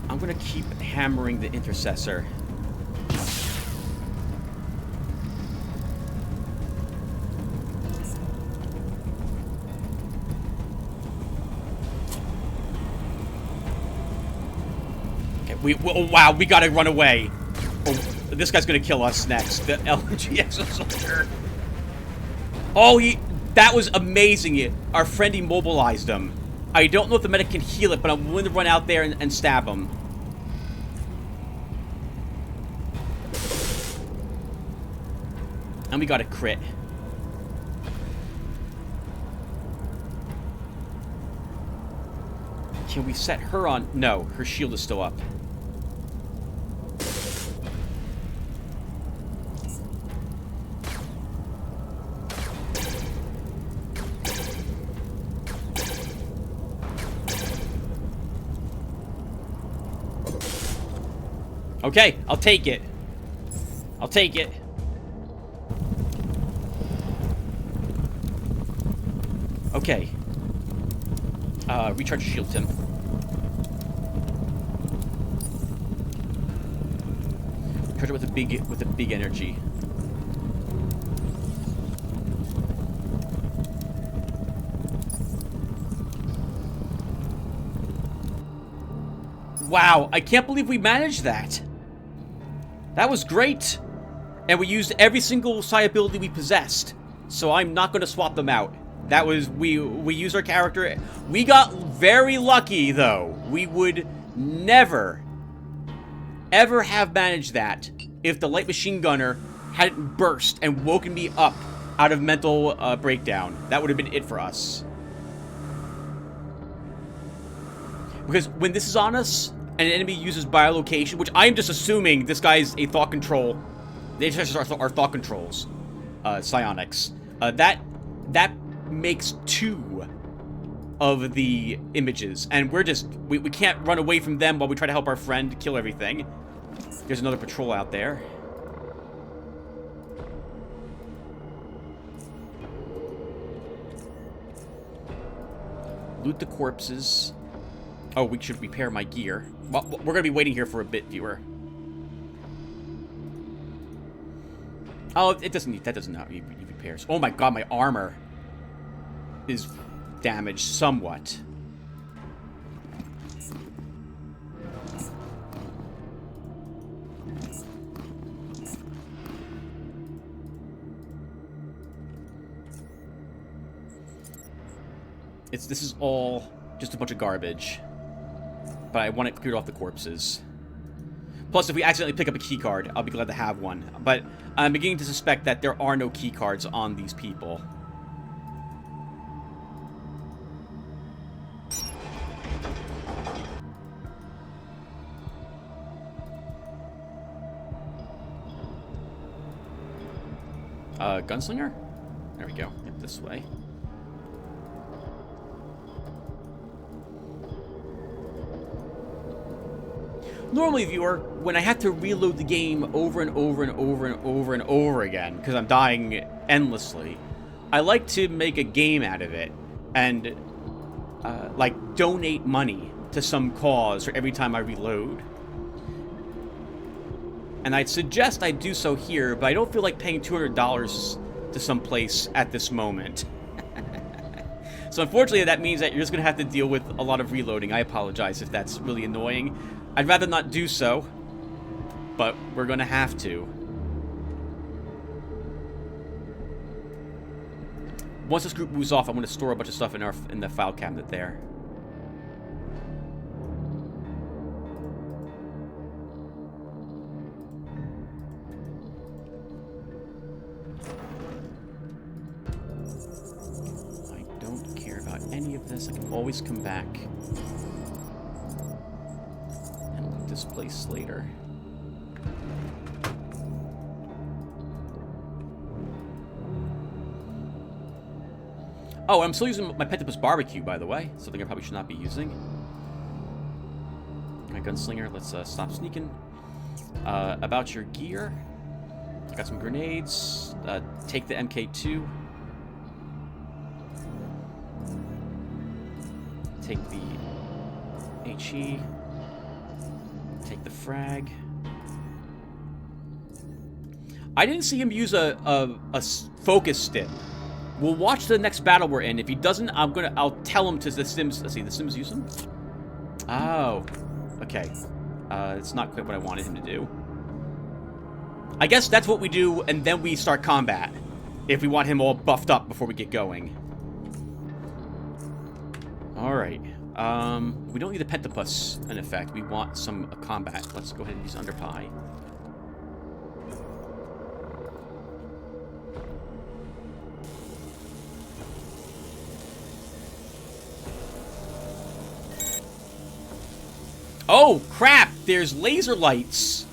I'm gonna keep hammering the intercessor. Oh, wow, we gotta run away. Oh, this guy's gonna kill us next. The LNG exosoldier. Oh, that was amazing. Our friend immobilized him. I don't know if the medic can heal it, but I'm willing to run out there and stab him. And we got a crit. Can we set her on? No, her shield is still up. Okay, I'll take it. I'll take it. Okay. Recharge shield, Tim. Recharge it with a big energy. Wow, I can't believe we managed that. That was great. And we used every single psi ability we possessed. So I'm not going to swap them out. That was, we used our character. We got very lucky, though. We would never, ever have managed that if the light machine gunner hadn't burst and woken me up out of mental breakdown. That would have been it for us. Because when this is on us, and an enemy uses biolocation, which I am just assuming this guy's a thought control. They just are thought controls, psionics. That makes 2 of the images, and we can't run away from them while we try to help our friend kill everything. There's another patrol out there. Loot the corpses. Oh, we should repair my gear. Well, we're gonna be waiting here for a bit, viewer. Oh, it doesn't need, that doesn't need repairs. Oh my god, my armor is damaged somewhat. This is all just a bunch of garbage. But I want it cleared off the corpses. Plus, if we accidentally pick up a key card, I'll be glad to have one. But I'm beginning to suspect that there are no key cards on these people. Gunslinger? There we go. Yep, this way. Normally, viewer, when I have to reload the game over and over and over and over and over again, because I'm dying endlessly, I like to make a game out of it and, like, donate money to some cause for every time I reload. And I'd suggest I do so here, but I don't feel like paying $200 to some place at this moment. So unfortunately, that means that you're just going to have to deal with a lot of reloading. I apologize if that's really annoying. I'd rather not do so, but we're going to have to. Once this group moves off, I'm going to store a bunch of stuff in the file cabinet there. I don't care about any of this. I can always come back and loot this place later. Oh, I'm still using my Pentapus barbecue, by the way. Something I probably should not be using. My gunslinger, let's stop sneaking. About your gear. Got some grenades. Take the MK2. Take the HE. Take the frag. I didn't see him use a focus stim. We'll watch the next battle we're in. If he doesn't, I'll tell him to the Sims. Let's see, the Sims use him? Oh. Okay. It's not quite what I wanted him to do. I guess that's what we do, and then we start combat. If we want him all buffed up before we get going. Alright. We don't need a Pentapus in effect. We want some combat. Let's go ahead and use Underpie. Oh, crap! There's laser lights!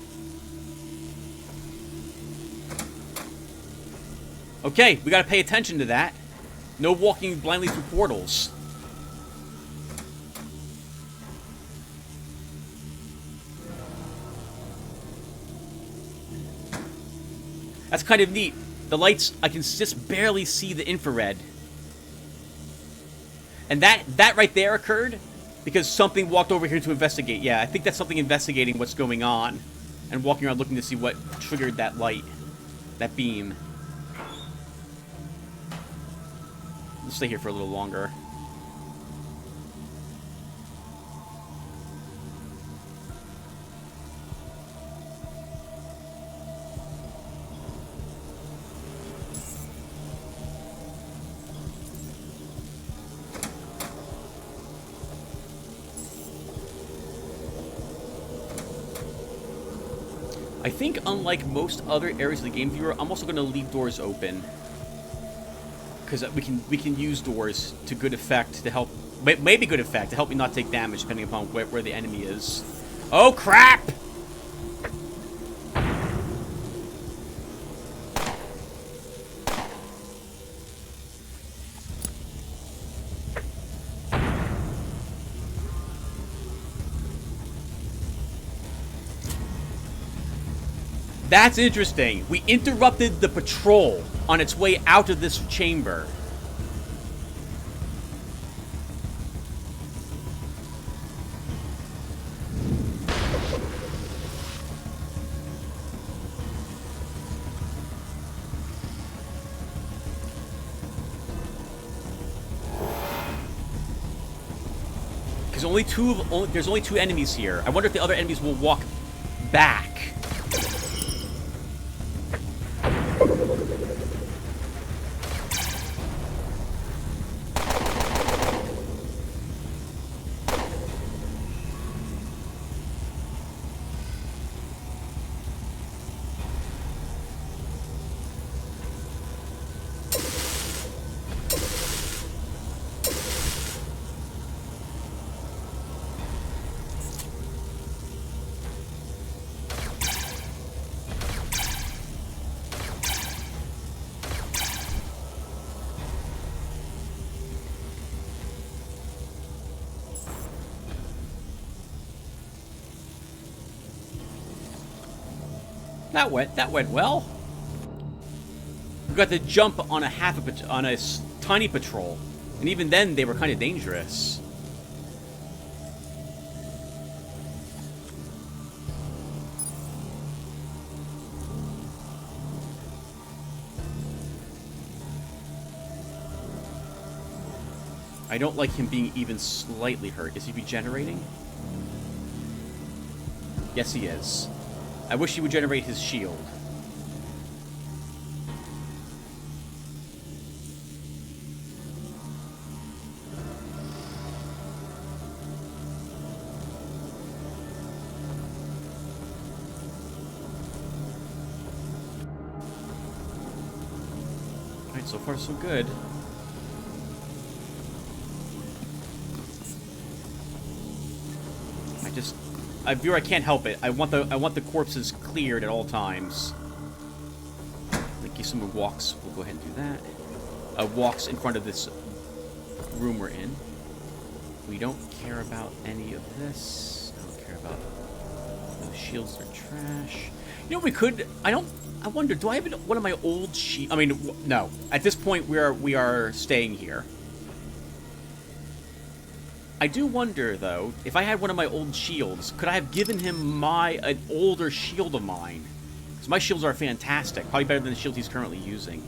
Okay, we gotta pay attention to that. No walking blindly through portals. That's kind of neat. The lights, I can just barely see the infrared. And that right there occurred because something walked over here to investigate. Yeah, I think that's something investigating what's going on. And walking around looking to see what triggered that light. That beam. Let's stay here for a little longer. I think, unlike most other areas of the game, viewer, I'm also going to leave doors open. Because we can use doors to good effect to help, maybe good effect, to help me not take damage depending upon where the enemy is. Oh, crap! That's interesting. We interrupted the patrol on its way out of this chamber. Because there's only two enemies here. I wonder if the other enemies will walk back. That went well. We got to jump on a tiny patrol, and even then they were kind of dangerous. I don't like him being even slightly hurt. Is he regenerating? Yes, he is. I wish he would generate his shield. Alright, so far so good. Viewer, I can't help it. I want the corpses cleared at all times. Thank you. Someone walks. We'll go ahead and do that. Walks in front of this room we're in. We don't care about any of this. I don't care about those shields. Are trash. You know what we could? I wonder. Do I have one of my old shields? I mean, no. At this point, we are staying here. I do wonder, though, if I had one of my old shields, could I have given him an older shield of mine? Because my shields are fantastic. Probably better than the shield he's currently using.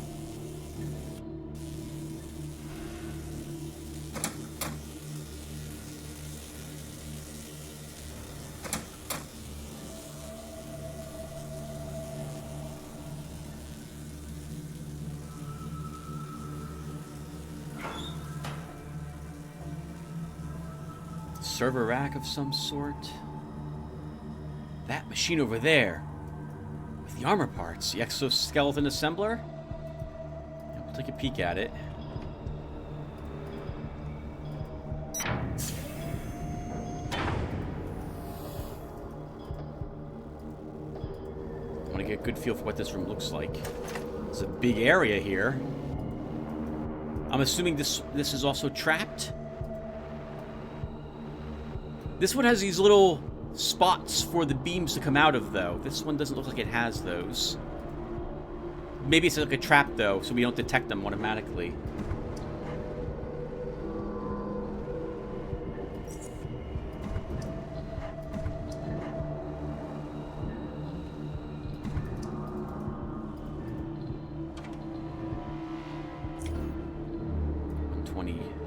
Server rack of some sort. That machine over there with the armor parts, the exoskeleton assembler. Yeah, we'll take a peek at it. I want to get a good feel for what this room looks like. It's a big area here. I'm assuming this is also trapped. This one has these little spots for the beams to come out of, though. This one doesn't look like it has those. Maybe it's like a trap, though, so we don't detect them automatically.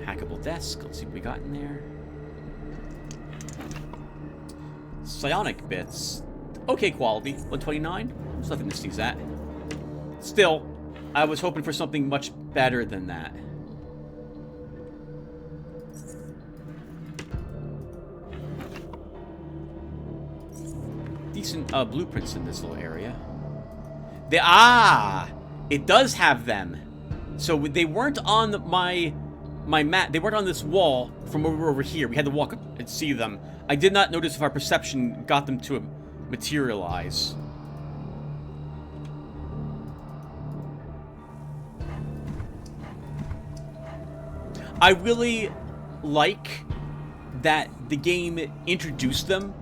Hackable desk. Let's see what we got in there. Psionic bits. Okay quality. 129. There's nothing to sneeze at. Still, I was hoping for something much better than that. Decent blueprints in this little area. It does have them. So they weren't on my my map. They weren't on this wall from over here. We had to walk up and see them. I did not notice if our perception got them to materialize. I really like that the game introduced them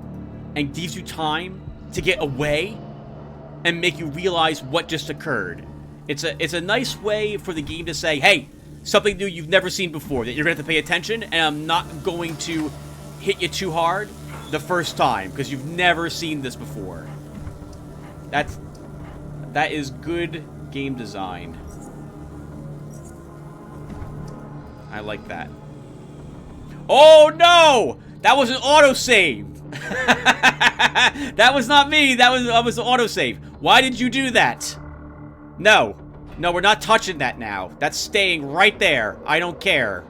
and gives you time to get away and make you realize what just occurred. It's a nice way for the game to say, hey, something new you've never seen before, that you're going to have to pay attention, and I'm not going to hit you too hard the first time, because you've never seen this before. That is good game design. I like that. Oh no! That was an autosave! That was not me, that was an autosave. Why did you do that? No. No, we're not touching that now. That's staying right there. I don't care.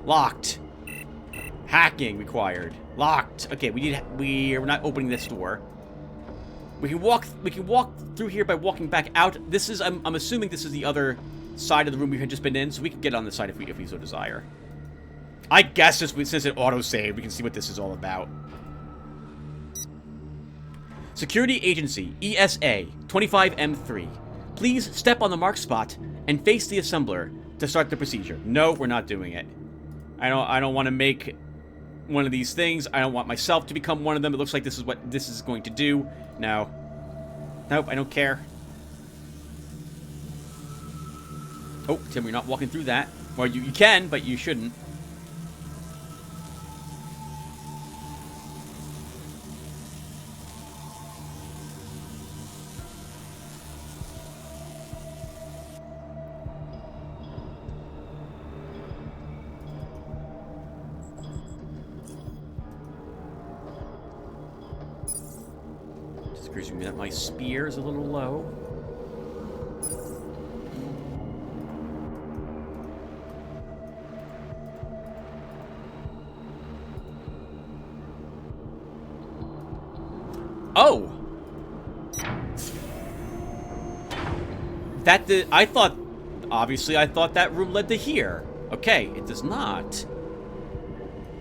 Locked. Hacking required. Locked. Okay, we're not opening this door. We can walk through here by walking back out. This is I'm assuming this is the other side of the room we had just been in, so we can get on this side if we so desire. I guess since it autosaved, we can see what this is all about. Security Agency, ESA, 25M3. Please step on the marked spot and face the assembler to start the procedure. No, we're not doing it. I don't want to make one of these things. I don't want myself to become one of them. It looks like this is what this is going to do. No. Nope, I don't care. Oh, Tim, you're not walking through that. Well, you can, but you shouldn't. Just occurs to me that my spear is a little low. Oh! I thought, obviously I thought that room led to here. Okay, it does not.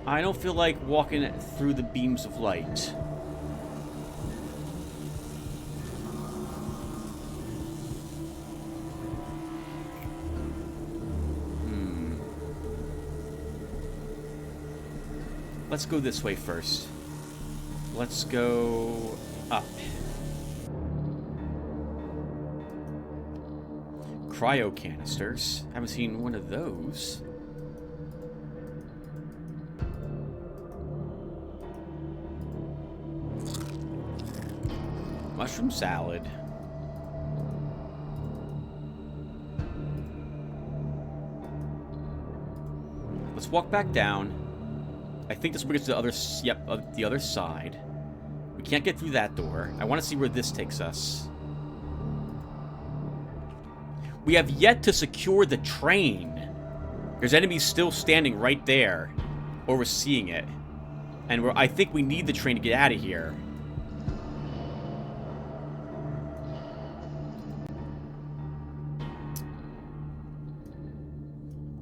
I don't feel like walking through the beams of light. Let's go this way first. Let's go up. Cryo canisters. Haven't seen one of those. Mushroom salad. Let's walk back down. I think this brings us to the other, the other side. We can't get through that door. I want to see where this takes us. We have yet to secure the train. There's enemies still standing right there, overseeing it. And I think we need the train to get out of here.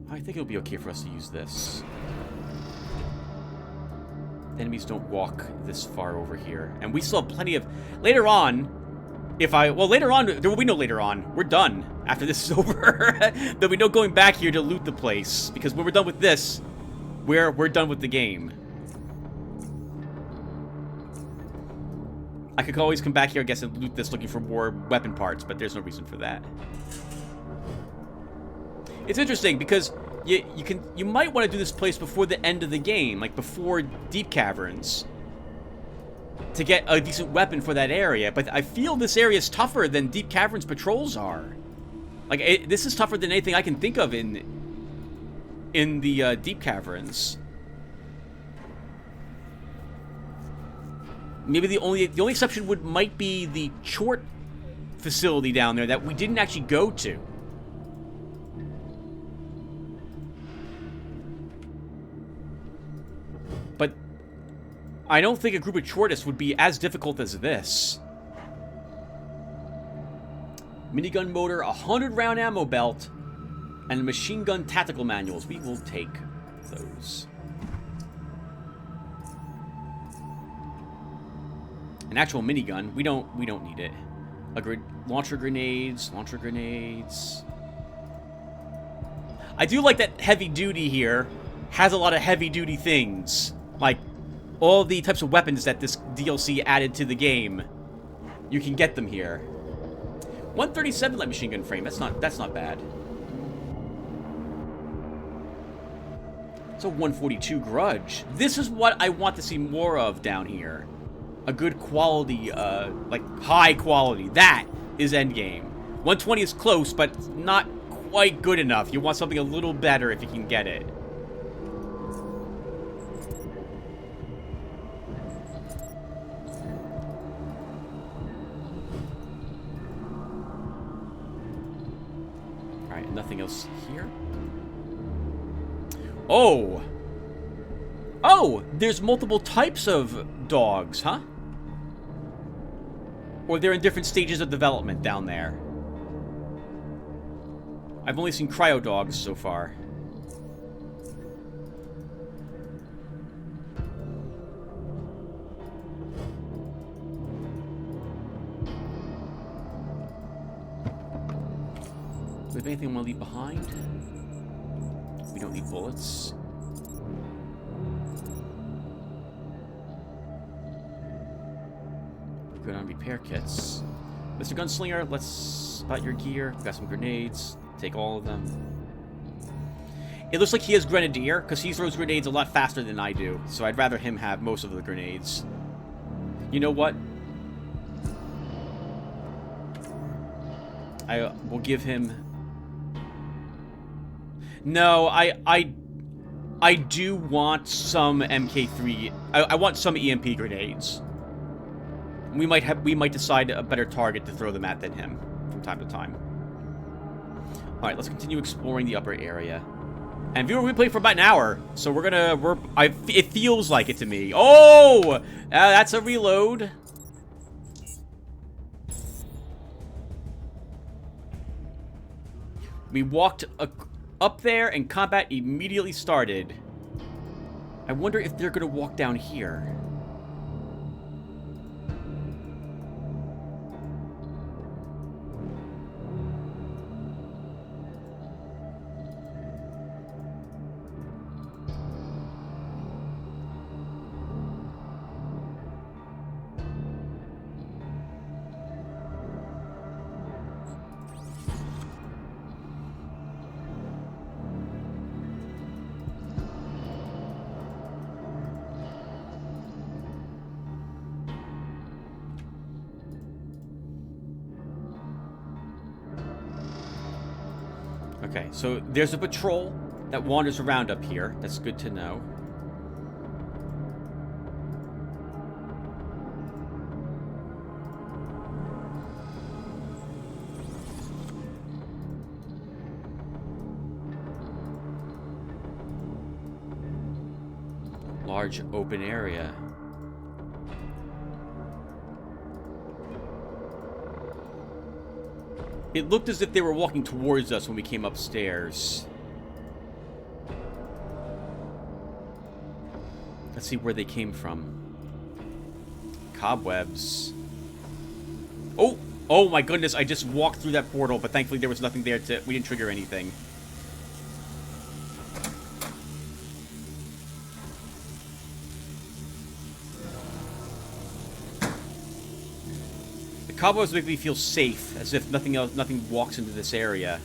I think it'll be okay for us to use this. Enemies don't walk this far over here. And we still have plenty of... Later on, well, later on, there will be no later on. We're done after this is over. There'll be no going back here to loot the place. Because when we're done with this, we're done with the game. I could always come back here, I guess, and loot this looking for more weapon parts, but there's no reason for that. It's interesting because you might want to do this place before the end of the game, like before Deep Caverns, to get a decent weapon for that area. But I feel this area is tougher than Deep Caverns patrols are. Like this is tougher than anything I can think of in the Deep Caverns. Maybe the only exception might be the Chort facility down there that we didn't actually go to. But I don't think a group of Chortists would be as difficult as this. Minigun motor, 100-round ammo belt, And machine gun tactical manuals. We will take those. An actual minigun. We don't need it. Launcher grenades. Launcher grenades. I do like that heavy duty here has a lot of heavy duty things. Like all the types of weapons that this DLC added to the game. You can get them here. 137 light machine gun frame. That's not bad. It's a 142 Grudge. This is what I want to see more of down here. A good quality, like high quality. That is endgame. 120 is close, but not quite good enough. You want something a little better if you can get it. Alright, nothing else here? Oh! Oh! There's multiple types of dogs, huh? Or they're in different stages of development down there. I've only seen cryo dogs so far. Do we have anything I want to leave behind? We don't need bullets. Good on repair kits. Mr. Gunslinger, let's spot your gear. We've got some grenades. Take all of them. It looks like he has Grenadier, because he throws grenades a lot faster than I do. So I'd rather him have most of the grenades. You know what? I will give him... No, I do want some MK3... I want some EMP grenades. We might decide a better target to throw them at than him from time to time. Alright, let's continue exploring the upper area. And viewer, we played for about an hour, so it feels like it to me. Oh! That's a reload. We walked up there and combat immediately started. I wonder if they're gonna walk down here. Okay, so there's a patrol that wanders around up here. That's good to know. Large open area. It looked as if they were walking towards us when we came upstairs. Let's see where they came from. Cobwebs. Oh! Oh my goodness, I just walked through that portal, but thankfully there was nothing there we didn't trigger anything. Cobwebs make me feel safe, as if nothing walks into this area.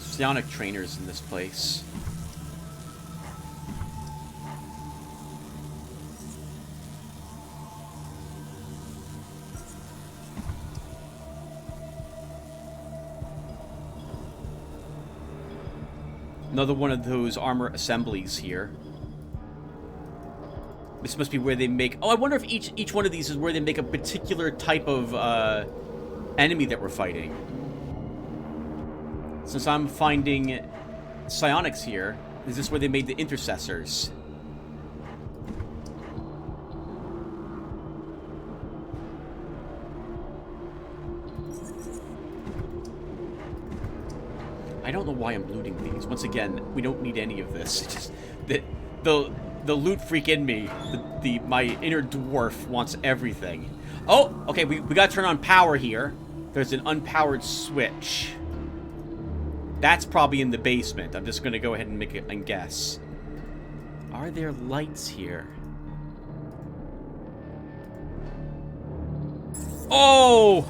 Psionic trainers in this place. Another one of those armor assemblies here. This must be where they make... Oh, I wonder if each one of these is where they make a particular type of enemy that we're fighting. Since I'm finding psionics here, Is this where they made the intercessors? I don't know why I'm looting these. Once again, we don't need any of this. It's just the loot freak in me, my inner dwarf wants everything. Oh, okay, we gotta turn on power here. There's an unpowered switch. That's probably in the basement. I'm just gonna go ahead and make it and guess. Are there lights here? Oh!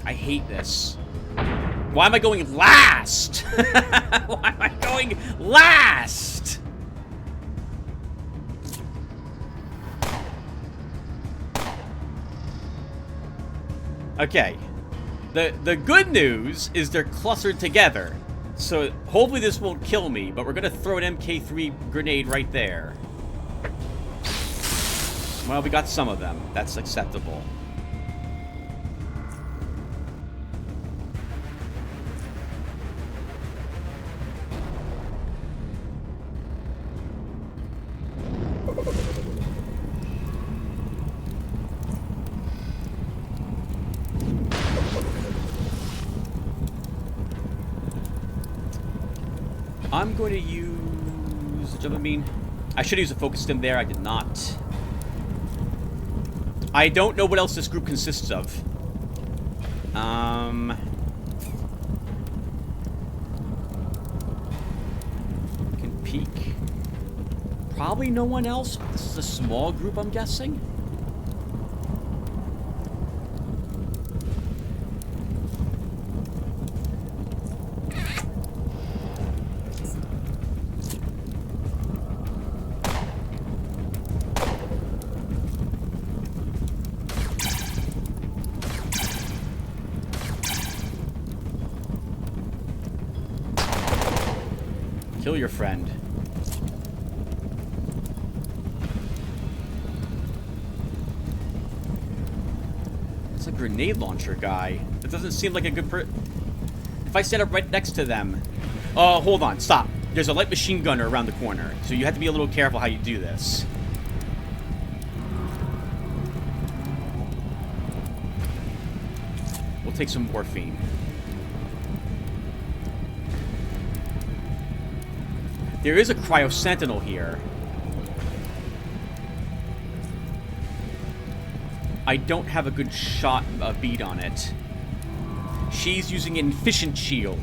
I hate this. Why am I going last? Why am I going last? Okay. The good news is they're clustered together. So hopefully this won't kill me, but we're gonna throw an MK3 grenade right there. Well, we got some of them. That's acceptable. I'm going to use the jump beam. I should use a focus stim there. I did not. I don't know what else this group consists of. Can peek. Probably no one else. This is a small group, I'm guessing. Kill your friend. It's a grenade launcher guy. That doesn't seem like a good If I stand up right next to them... Oh, hold on. Stop. There's a light machine gunner around the corner. So you have to be a little careful how you do this. We'll take some morphine. There is a cryo sentinel here. I don't have a good shot bead on it. She's using an efficient shield,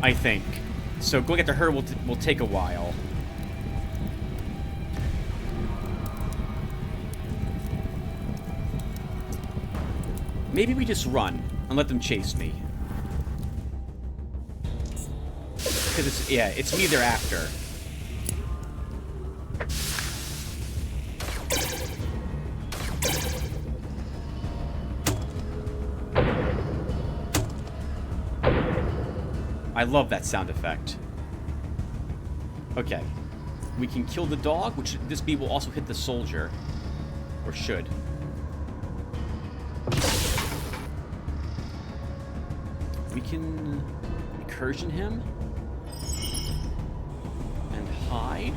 I think. So going after her will take a while. Maybe we just run and let them chase me. Because it's me they're after. I love that sound effect. Okay. We can kill the dog, which this beam will also hit the soldier. Or should. We can incursion him. And hide.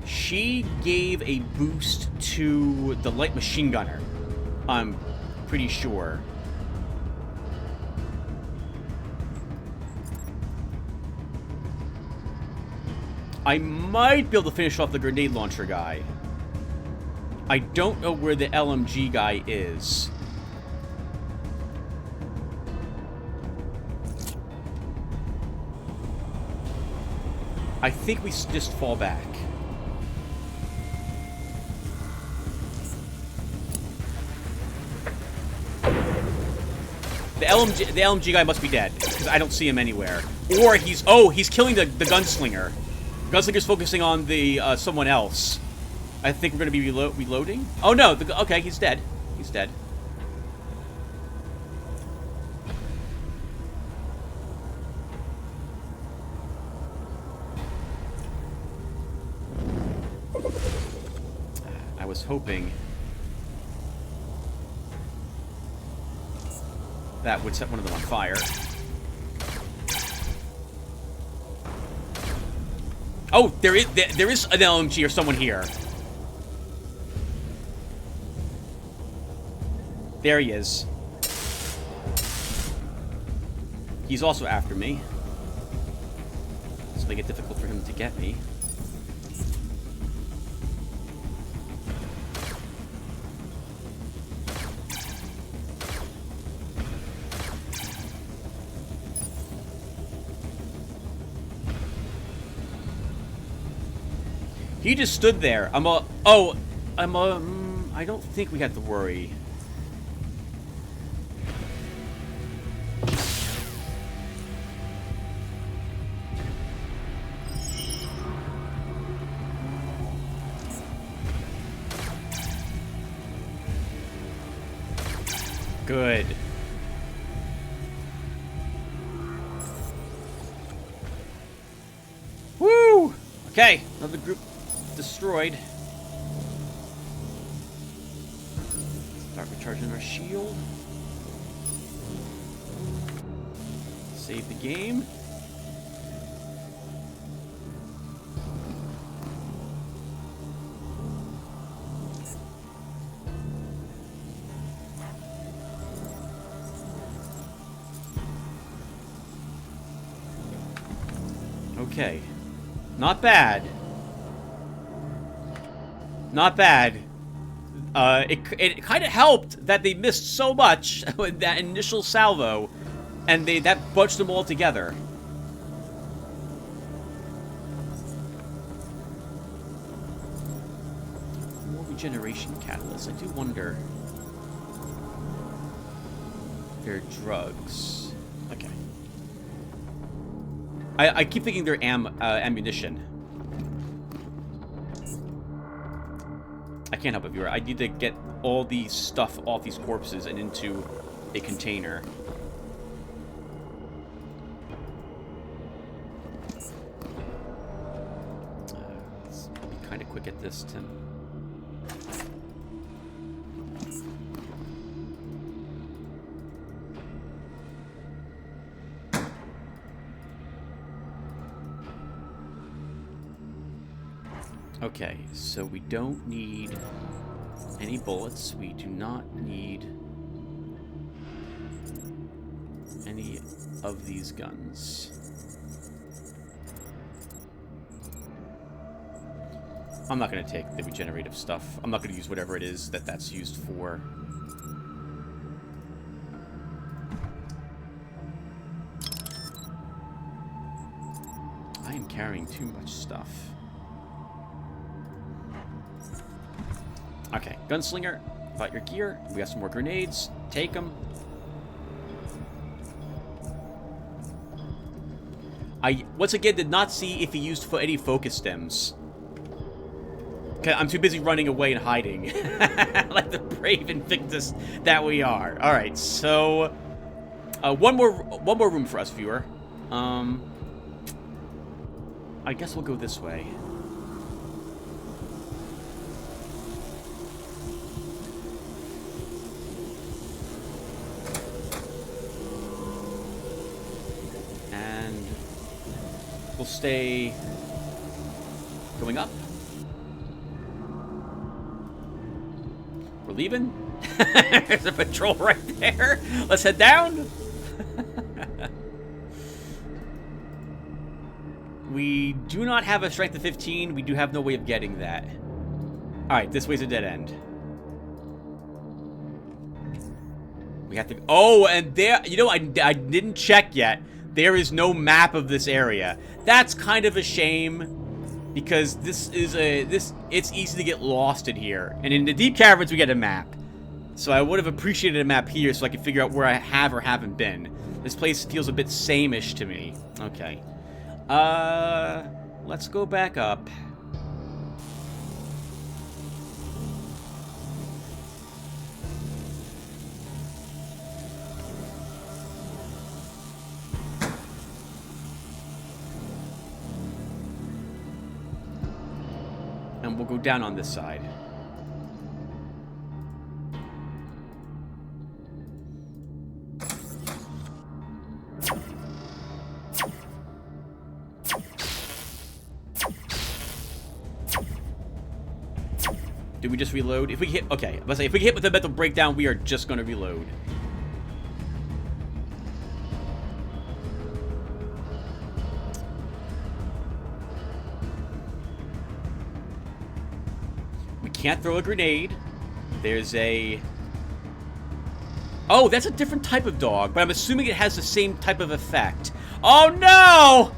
She gave a boost to the light machine gunner. I'm pretty sure. I might be able to finish off the grenade launcher guy. I don't know where the LMG guy is. I think we just fall back. The LMG guy must be dead, because I don't see him anywhere. Or he's killing the gunslinger. Gunslinger's focusing on the someone else. I think we're gonna be reloading. Oh no, okay, he's dead. He's dead. I was hoping that would set one of them on fire. Oh, there is an LMG or someone here. There he is. He's also after me. It's make it difficult for him to get me. He just stood there. I don't think we have to worry. Good. Woo! Okay, another group destroyed. Start recharging our shield. Save the game. Okay. Not bad. Not bad. It kind of helped that they missed so much with that initial salvo, and that bunched them all together. More regeneration catalysts. I do wonder if they're drugs. Okay. I keep thinking they're ammunition. I can't help it, viewer. I need to get all the stuff off these corpses and into a container. Let's be kind of quick at this, Tim. Okay, so we don't need any bullets. We do not need any of these guns. I'm not going to take the regenerative stuff. I'm not going to use whatever it is that's used for. I am carrying too much stuff. Okay, gunslinger, about your gear. We got some more grenades. Take them. I, once again, did not see if he used any focus stems. Okay, I'm too busy running away and hiding. Like the brave Invictus that we are. Alright, so... one more room for us, viewer. I guess we'll go this way. We'll stay going up. We're leaving. There's a patrol right there. Let's head down. We do not have a strength of 15. We do have no way of getting that. Alright, this way's a dead end. We have to... Oh, and there... You know, I didn't check yet. There is no map of this area. That's kind of a shame, because this is it's easy to get lost in here. And in the deep caverns, we get a map. So I would have appreciated a map here so I could figure out where I have or haven't been. This place feels a bit same-ish to me. Okay. Let's go back up. And we'll go down on this side. Do we just reload? If we hit, okay, let's say if we hit with the mental breakdown, we are just going to reload. We can't throw a grenade. There's a... Oh, that's a different type of dog, but I'm assuming it has the same type of effect. Oh, no!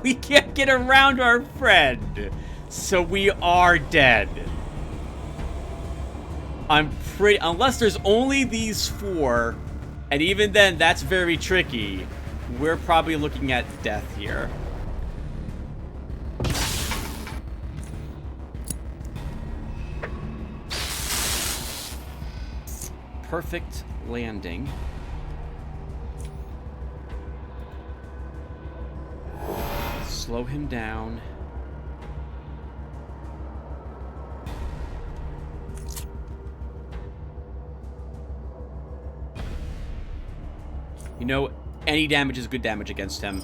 We can't get around our friend. So we are dead. I'm pretty... Unless there's only these 4, and even then, that's very tricky. We're probably looking at death here. Perfect landing. Slow him down. You know, any damage is good damage against him.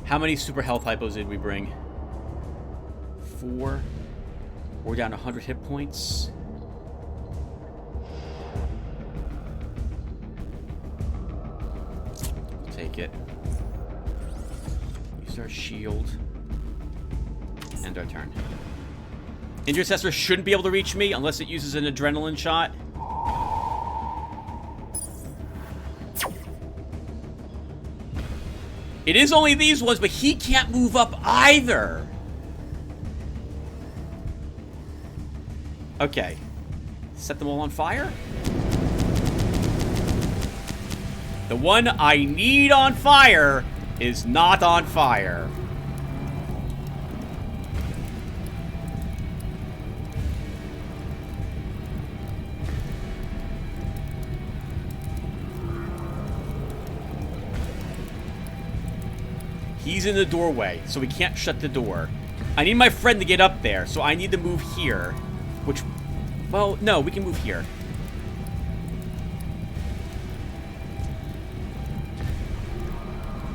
How many super health hypos did we bring? 4. We're down 100 hit points. Take it. Use our shield. End our turn. Intercessor shouldn't be able to reach me unless it uses an adrenaline shot. It is only these ones, but he can't move up either. Okay. Set them all on fire. The one I need on fire is not on fire. He's in the doorway, so we can't shut the door. I need my friend to get up there, so I need to move here. Which, well, no, we can move here.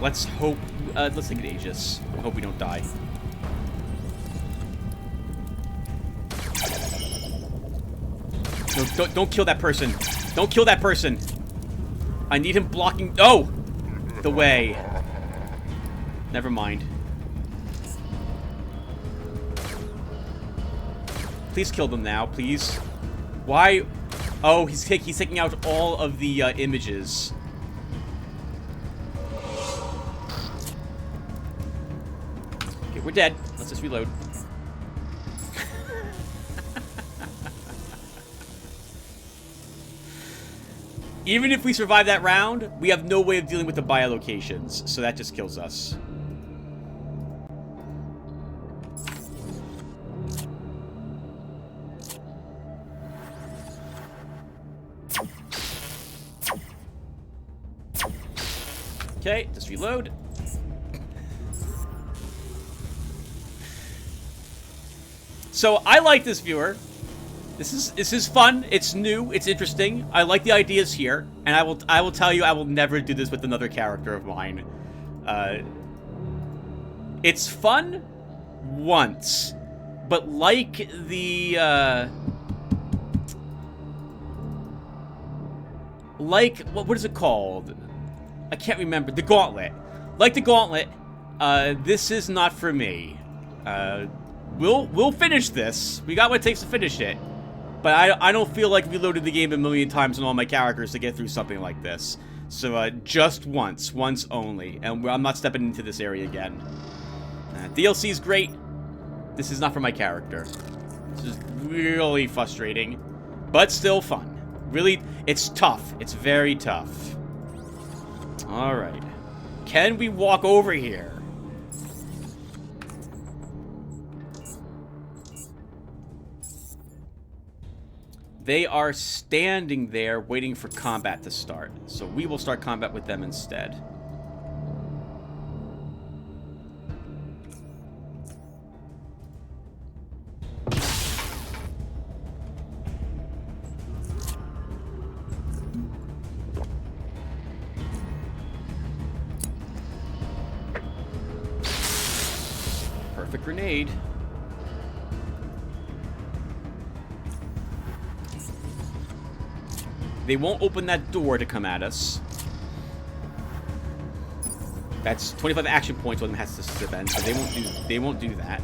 Let's hope, let's take an Aegis. Hope we don't die. No, don't kill that person. Don't kill that person. I need him blocking, oh! The way. Never mind. Please kill them now, please. Why? Oh, he's taking out all of the images. Okay, we're dead. Let's just reload. Even if we survive that round, we have no way of dealing with the biolocations, so that just kills us. Okay, just reload. So I like this viewer. This is fun. It's new. It's interesting. I like the ideas here, and I will tell you I will never do this with another character of mine. It's fun once, but like the what is it called? I can't remember. The Gauntlet. Like the Gauntlet, this is not for me. We'll finish this. We got what it takes to finish it. But I don't feel like reloading the game a million times on all my characters to get through something like this. So, just once only. And I'm not stepping into this area again. DLC is great. This is not for my character. This is really frustrating, but still fun. Really, it's tough. It's very tough. Alright. Can we walk over here? They are standing there waiting for combat to start. So we will start combat with them instead. Perfect grenade. They won't open that door to come at us. That's 25 action points one has to spend, so they won't do that.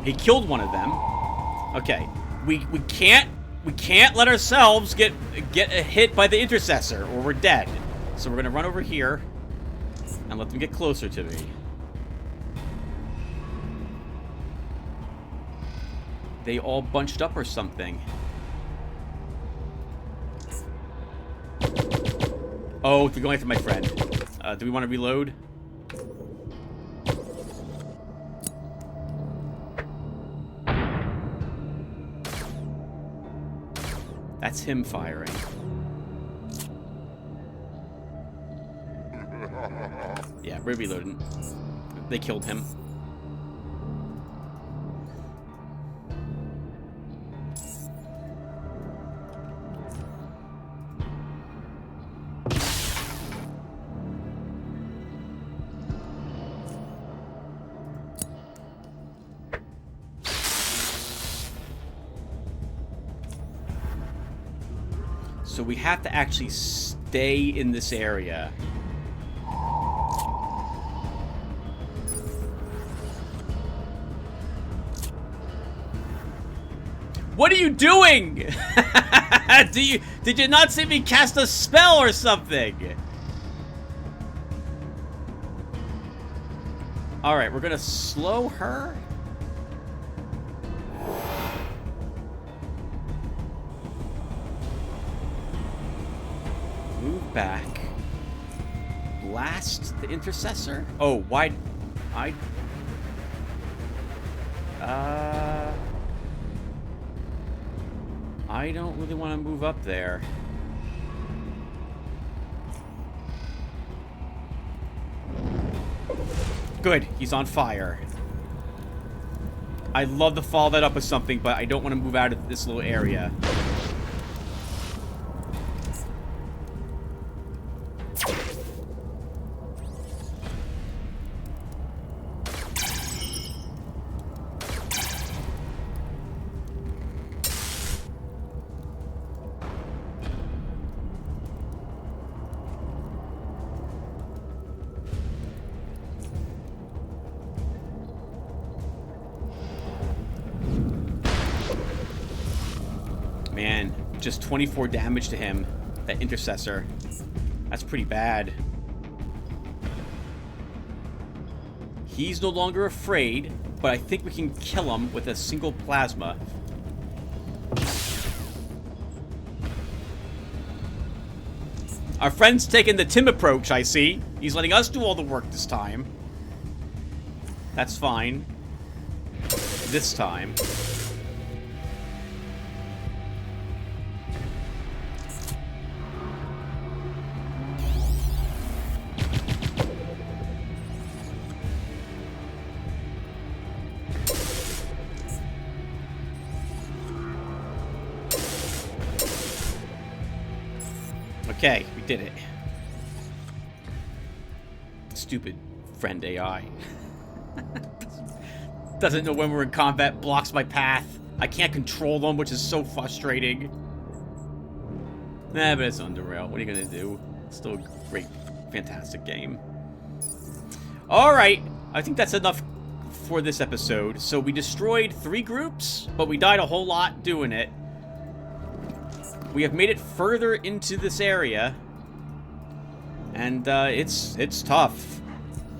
He killed one of them. Okay. We can't let ourselves get hit by the intercessor or we're dead. So we're gonna run over here and let them get closer to me. They all bunched up or something. Oh, they're going after my friend. Do we want to reload? That's him firing. Yeah, we're reloading. They killed him. So we have to actually stay in this area. What are you doing? Did you not see me cast a spell or something? All right, we're gonna slow her. Move back. Blast the intercessor. Oh, why? I don't really want to move up there. Good, he's on fire. I'd love to follow that up with something, but I don't want to move out of this little area. Man, just 24 damage to him, that intercessor. That's pretty bad. He's no longer afraid, but I think we can kill him with a single plasma. Our friend's taking the Tim approach, I see. He's letting us do all the work this time. That's fine. This time. Okay, we did it. Stupid friend AI. Doesn't know when we're in combat, blocks my path. I can't control them, which is so frustrating. Nah, but it's Underrail. What are you gonna do? It's still a great, fantastic game. Alright, I think that's enough for this episode. So we destroyed 3 groups, but we died a whole lot doing it. We have made it further into this area, and it's tough.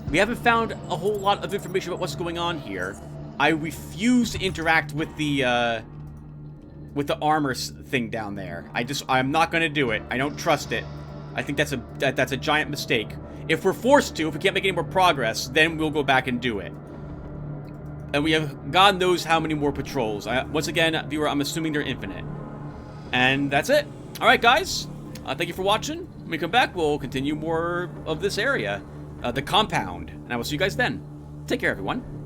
We haven't found a whole lot of information about what's going on here. I refuse to interact with the armor thing down there. I'm not gonna do it. I don't trust it. I think that's a giant mistake. If we're forced to, if we can't make any more progress, then we'll go back and do it. And we have God knows how many more patrols. Once again, viewer, I'm assuming they're infinite. And that's it. Alright, guys. Thank you for watching. When we come back, we'll continue more of this area. The compound. And I will see you guys then. Take care, everyone.